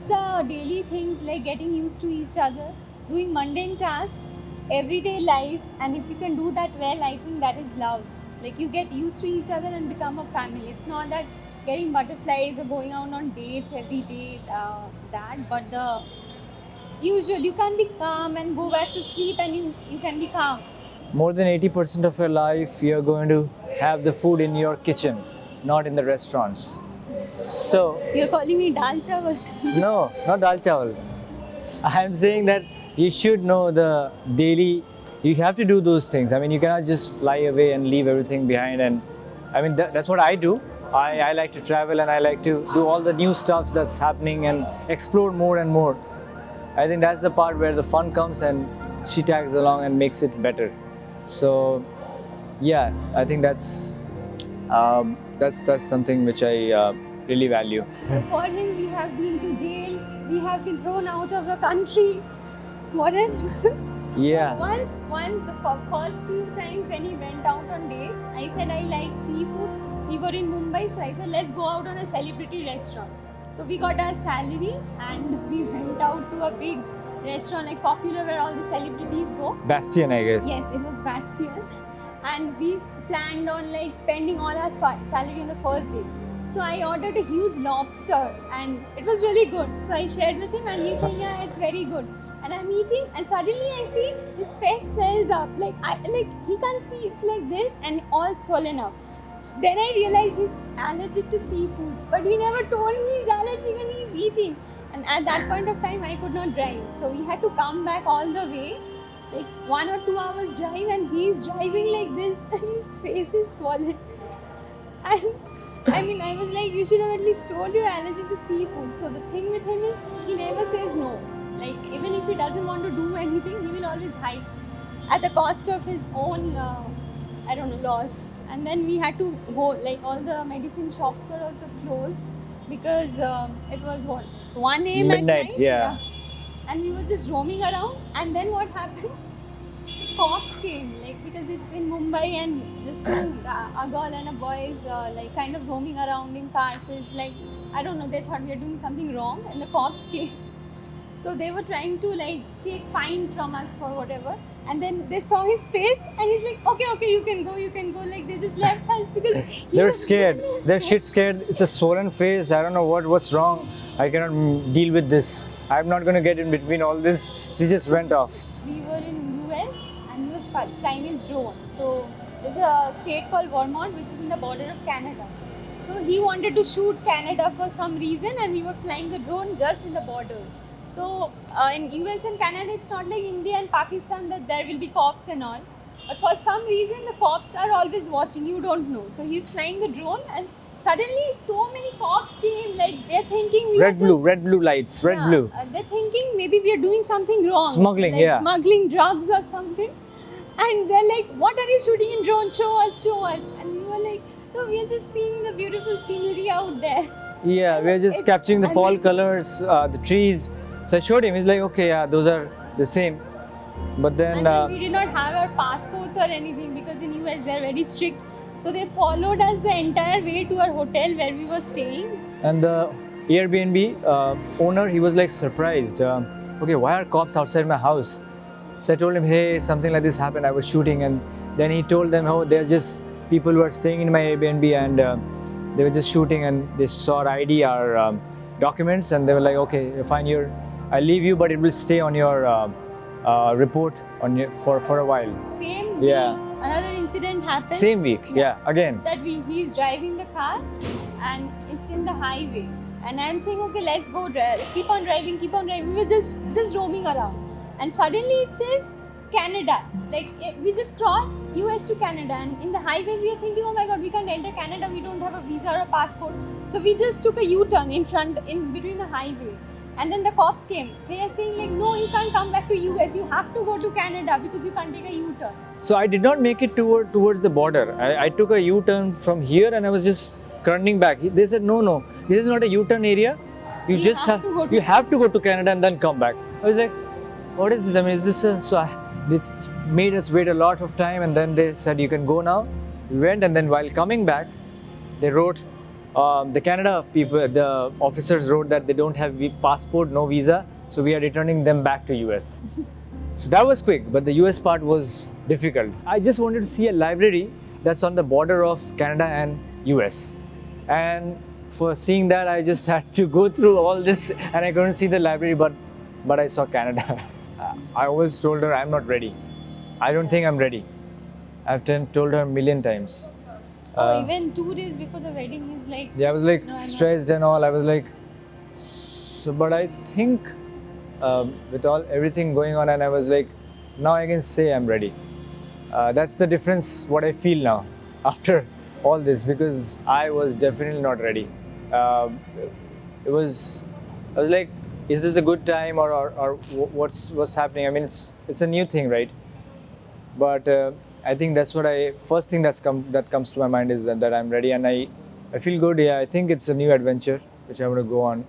The daily things like getting used to each other, doing mundane tasks, everyday life, and if you can do that well, I think that is love. Like you get used to each other and become a family. It's not that getting butterflies or going out on dates every day, but the usual, you can be calm and go back to sleep and you can be calm.
More than 80% of your life, you're going to have the food in your kitchen, not in the restaurants. So,
You're calling me dal chawal?
no, not dal chawal. I'm saying that you should know the daily, you have to do those things. I mean, you cannot just fly away and leave everything behind. And I mean, that's what I do. I like to travel and I like to do all the new stuff that's happening and explore more and more. I think that's the part where the fun comes and she tags along and makes it better. So, yeah, I think that's something which I really value.
So for him, we have been to jail, we have been thrown out of the country. What else?
Yeah.
Once the first few times when he went out on dates, I said I like seafood. We were in Mumbai, so I said let's go out on a celebrity restaurant. So we got our salary and we went out to a big restaurant like popular where all the celebrities go.
Bastion, I guess.
Yes, it was Bastion. And we planned on like spending all our salary on the first day. So I ordered a huge lobster and it was really good. So I shared with him and he's saying, yeah, it's very good. And I'm eating and suddenly I see his face swells up. Like he can't see, it's like this and all swollen up. So then I realized he's allergic to seafood. But he never told me he's allergic when he's eating. And at that point of time, I could not drive. So we had to come back all the way, like 1 or 2 hours drive, and he's driving like this, and his face is swollen. And I mean, I was like, you should have at least told you're allergic to seafood. So the thing with him is, he never says no. Like, even if he doesn't want to do anything, he will always hide at the cost of his own, loss. And then we had to go, like, all the medicine shops were also closed because it was what? 1 a.m. at night,
yeah.
And we were just roaming around. And then what happened? The cops came, like because it's in Mumbai and just a girl and a boy is like kind of roaming around in cars. So it's like, I don't know, they thought we were doing something wrong and the cops came. So they were trying to like take fine from us for whatever. And then they saw his face and he's like, okay, you can go. Like they just left us because
they're scared. They're shit scared. It's a swollen face. I don't know what's wrong. I cannot deal with this. I'm not going to get in between all this. She just went off.
We were in US and he was flying his drone. So there's a state called Vermont which is in the border of Canada. So he wanted to shoot Canada for some reason and we were flying the drone just in the border. So in US and Canada, it's not like India and Pakistan that there will be cops and all. But for some reason, the cops are always watching, you don't know. So he's flying the drone and suddenly so many cops came, like they're thinking
red blue lights, red blue.
They're thinking maybe we are doing something wrong.
Smuggling,
like
yeah.
Smuggling drugs or something. And they're like, what are you shooting in drone? Show us. And we were like, no, we are just seeing the beautiful scenery out there.
Yeah, we are just capturing the fall colors, the trees. So I showed him, he's like, okay, yeah, those are the same. But then
we did not have our passports or anything because in US they're very strict. So they followed us the entire way to our hotel where we were staying.
And the Airbnb owner, he was like surprised. Okay, why are cops outside my house? So I told him, hey, something like this happened, I was shooting. And then he told them, oh, they're just people who are staying in my Airbnb and they were just shooting and they saw our ID, our documents, and they were like, okay, fine, I'll leave you, but it will stay on your report for a while.
Same week, another incident happened.
Same week, yeah, again.
That he's driving the car and it's in the highway. And I'm saying, okay, let's go, keep on driving. We were just roaming around. And suddenly it says Canada. Like we just crossed US to Canada. And in the highway we are thinking, oh my God, we can't enter Canada. We don't have a visa or a passport. So we just took a U-turn in between the highway. And then the cops came. They are saying like, no, you can't come back to US. You have to go to Canada because you can't take a U-turn.
So I did not make it towards the border. I took a U-turn from here and I was just turning back. They said, no, this is not a U-turn area. You just have to go to Canada and then come back. I was like, what is this? I mean, is this they made us wait a lot of time and then they said, you can go now. We went, and then while coming back, they wrote, the Canada people, the officers wrote that they don't have passport, no visa, so we are returning them back to US. So that was quick, but the US part was difficult. I just wanted to see a library that's on the border of Canada and US. And for seeing that, I just had to go through all this, and I couldn't see the library, but I saw Canada. I always told her I'm not ready. I don't think I'm ready. I've told her a million times.
Even 2 days before the wedding, he's like,
yeah, I was like
no, I'm
stressed and all. I was like, so, but I think with everything going on, and I was like, now I can say I'm ready. That's the difference, what I feel now after all this, because I was definitely not ready. I was like, is this a good time or what's happening? I mean, it's a new thing, right? But I think that's what first thing that comes to my mind is that I'm ready, and I feel good. Yeah, I think it's a new adventure which I want to go on.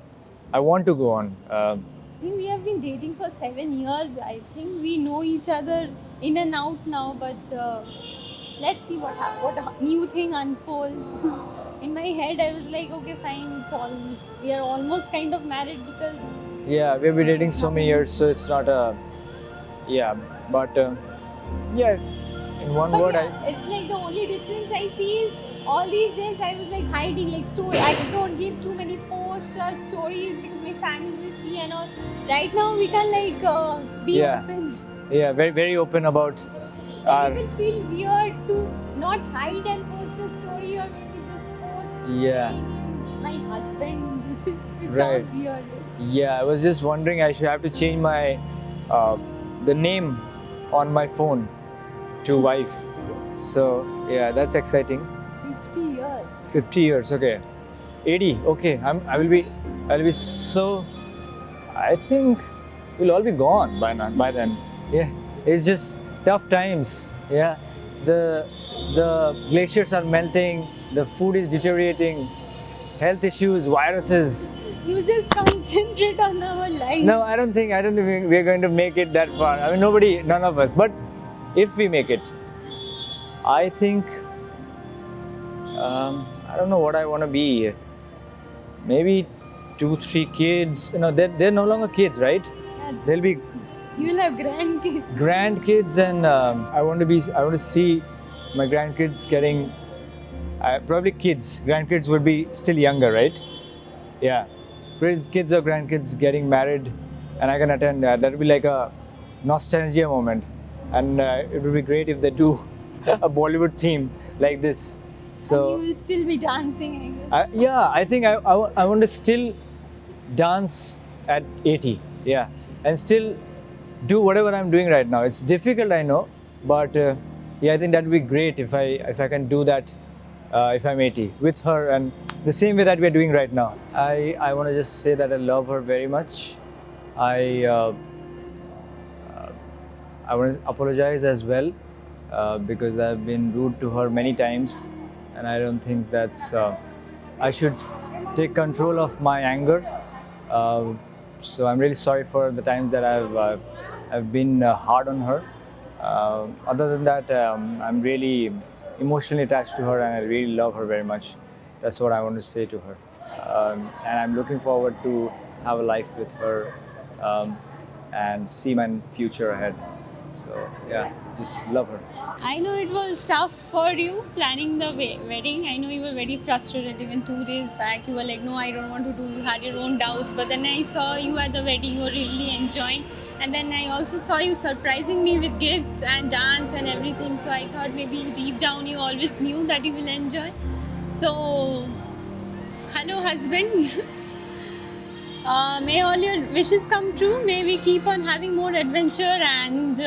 I want to go on.
I think we have been dating for 7 years. I think we know each other in and out now, but let's see what a new thing unfolds. In my head, I was like, okay, fine, we are almost kind of married because...
Yeah, we've been dating so many years, so it's not yeah, in one word,
it's like the only difference I see is all these days I was like hiding like story. I don't give too many posts or stories because my family will see and all. Right now we can like be open.
Yeah, very, very open about our...
People feel weird to not hide and post a story or maybe just post my husband, which sounds weird.
Yeah, I was just wondering I should have to change my the name on my phone to wife. So yeah, that's exciting.
50 years.
50 years, okay. 80, okay. I will be so. I think we'll all be gone by then. Yeah, it's just tough times. Yeah, the glaciers are melting. The food is deteriorating. Health issues, viruses.
You just concentrate on our life.
No, I don't think we're going to make it that far. I mean, none of us. But if we make it, I think, I don't know what I want to be. Maybe 2-3 kids. You know, they're no longer kids, right?
Yeah.
They'll be.
You will have grandkids.
Grandkids, and I want to see my grandkids getting. Probably kids. Grandkids would be still younger, right? Yeah. Kids or grandkids getting married, and I can attend that. That would be like a nostalgia moment, and it would be great if they do a Bollywood theme like this. So
and you will still be dancing,
I guess. Yeah, I think I want to still dance at 80. Yeah, and still do whatever I'm doing right now. It's difficult, I know, but yeah, I think that would be great if I can do that. If I'm 80 with her, and the same way that we're doing right now. I want to just say that I love her very much. I want to apologize as well because I've been rude to her many times, and I don't think that's I should take control of my anger. So I'm really sorry for the times that I've been hard on her. Other than that, I'm really emotionally attached to her, and I really love her very much. That's what I want to say to her. And I'm looking forward to have a life with her and see my future ahead. So yeah, just love her.
I know it was tough for you planning the wedding. I know you were very frustrated. Even 2 days back, you were like, no, I don't want to do. You had your own doubts. But then I saw you at the wedding. You were really enjoying. And then I also saw you surprising me with gifts and dance and everything. So I thought maybe deep down you always knew that you will enjoy. So, hello husband. May all your wishes come true. May we keep on having more adventure and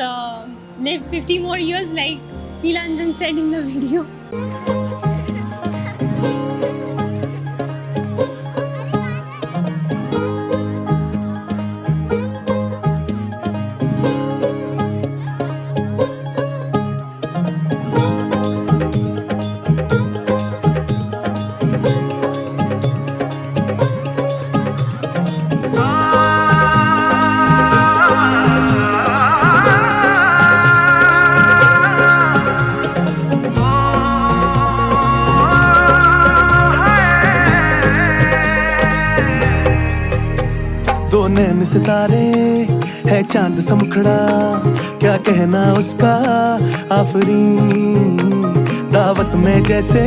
live 50 more years like Nilanjan said in the video.
नैन सितारे है चांद सा मुखड़ा, क्या कहना उसका आफरीन। दावत में जैसे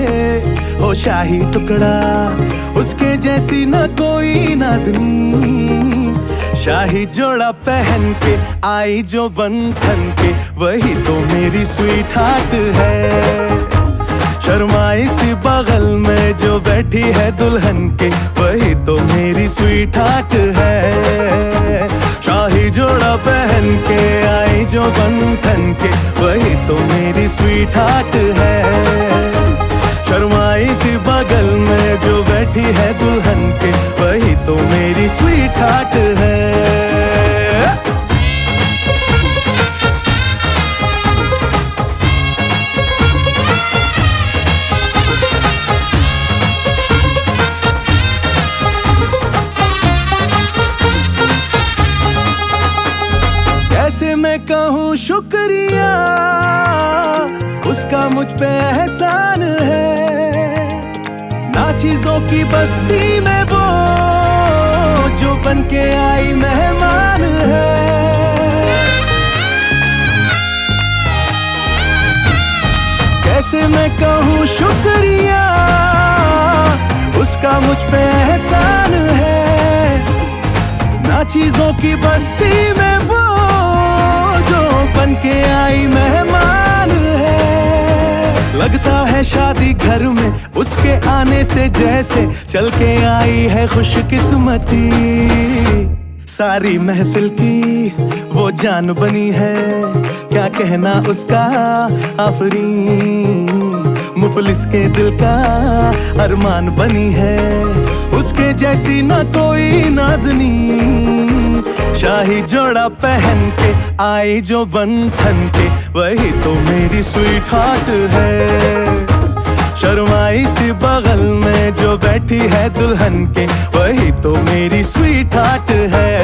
हो शाही टुकड़ा, उसके जैसी न कोई नाज़नीन। शाही जोड़ा पहन के आई जो बंधन के, वही तो मेरी स्वीट हार्ट है। शर्माई सी बगल में जो बैठी है दुल्हन के, वही तो मेरी स्वीट हार्ट है। शाही जोड़ा पहन के आई जो बंधन के, वही तो मेरी स्वीट हार्ट है। शर्माई सी बगल में जो बैठी है दुल्हन के, वही तो मेरी स्वीट हार्ट है। कैसे मैं कहूँ शुक्रिया, उसका मुझ पे एहसान है। ना चीजों की बस्ती में वो जो बन के आई मेहमान है। कैसे मैं कहूँ शुक्रिया, उसका मुझ पे एहसान है। ना चीजों की बस्ती में वो जो बन के आई मेहमान है। लगता है शादी घर में उसके आने से जैसे चल के आई है खुशकिस्मती। सारी महफिल की वो जान बनी है, क्या कहना उसका आफरीन। मुफलिस के दिल का अरमान बनी है, उसके जैसी ना कोई नाज़नीन। शाही जोड़ा पहन के आई जो बंधन के, वही तो मेरी स्वीट हार्ट है। शर्माई सी बगल में जो बैठी है दुल्हन के, वही तो मेरी स्वीट हार्ट है।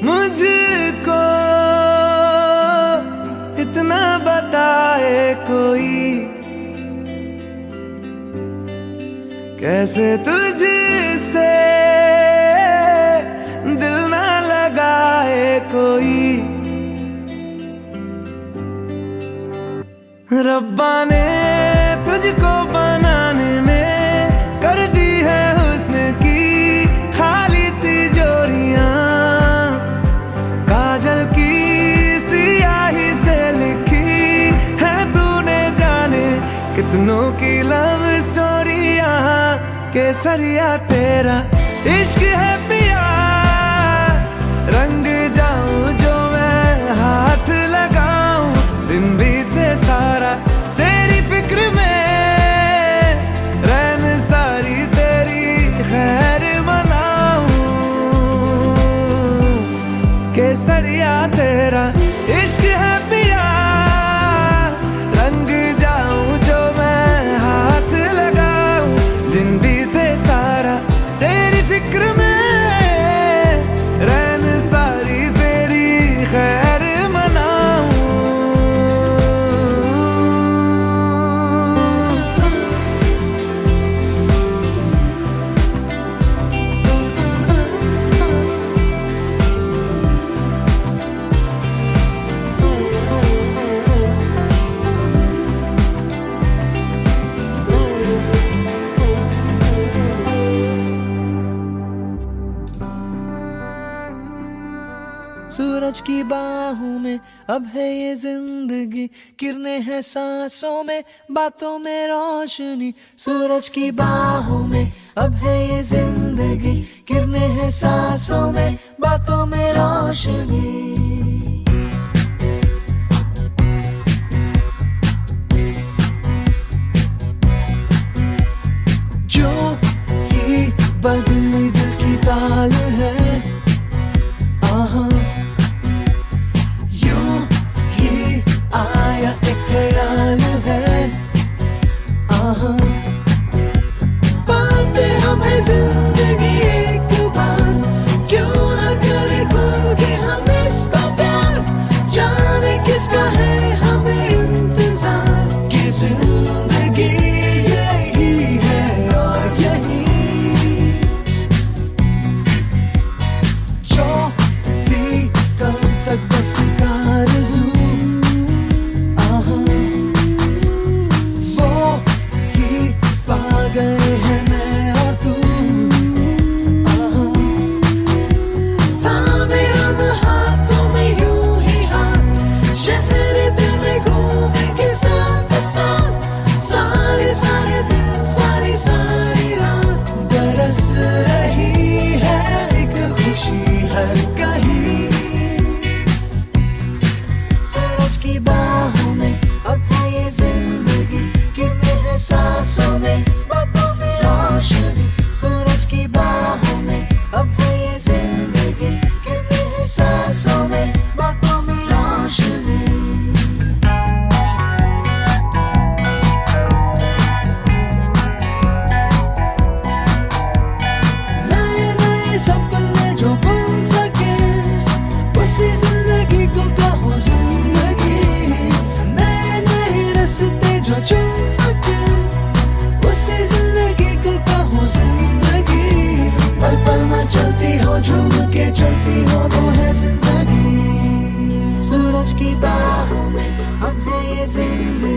मुझको इतना बताए कोई, कैसे तुझसे दिल ना लगाए कोई। रब्बा ने तुझको बनाने में कर दी है हुस्न की खाली तिजोरियां। काजल की सियाही से लिखी है तूने जाने कितनों की लव स्टोरियां। केसरिया तेरा इश्क है पिया, रंग जाऊं जो मैं हाथ लगाऊं। दिन बीते सारा तेरी फिक्र में, रैन सारी तेरी खैर मनाऊं। केसरिया तेरा इश्क है पिया, रंग जाऊं जो मैं हाथ लगाऊं। दिन बीते सारा तेरी फिक्र में, रैन सारी तेरी खैर मनाऊं। सूरज की बाहों में अब है ये जिंदगी, किरणें हैं सांसों में, बातों में रोशनी। सूरज की बाहों में अब है ये जिंदगी, किरणें हैं सांसों में, बातों में रोशनी। जो ही बदली दिल की ताल है, यूं ही आया एक ख्याल है। पाते हम है जिंदगी एक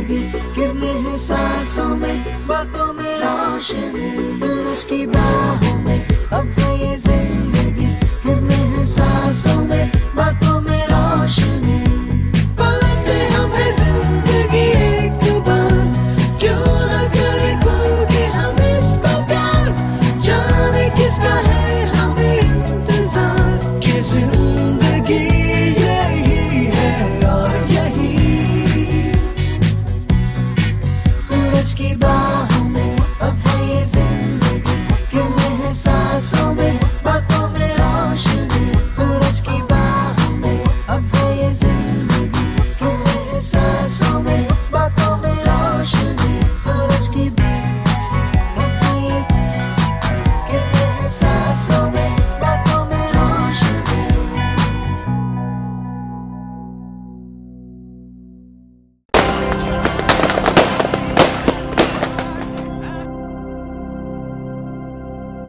जिंदगी किरने हैं सांसों में, बातों में रोशनी, सूरज की बात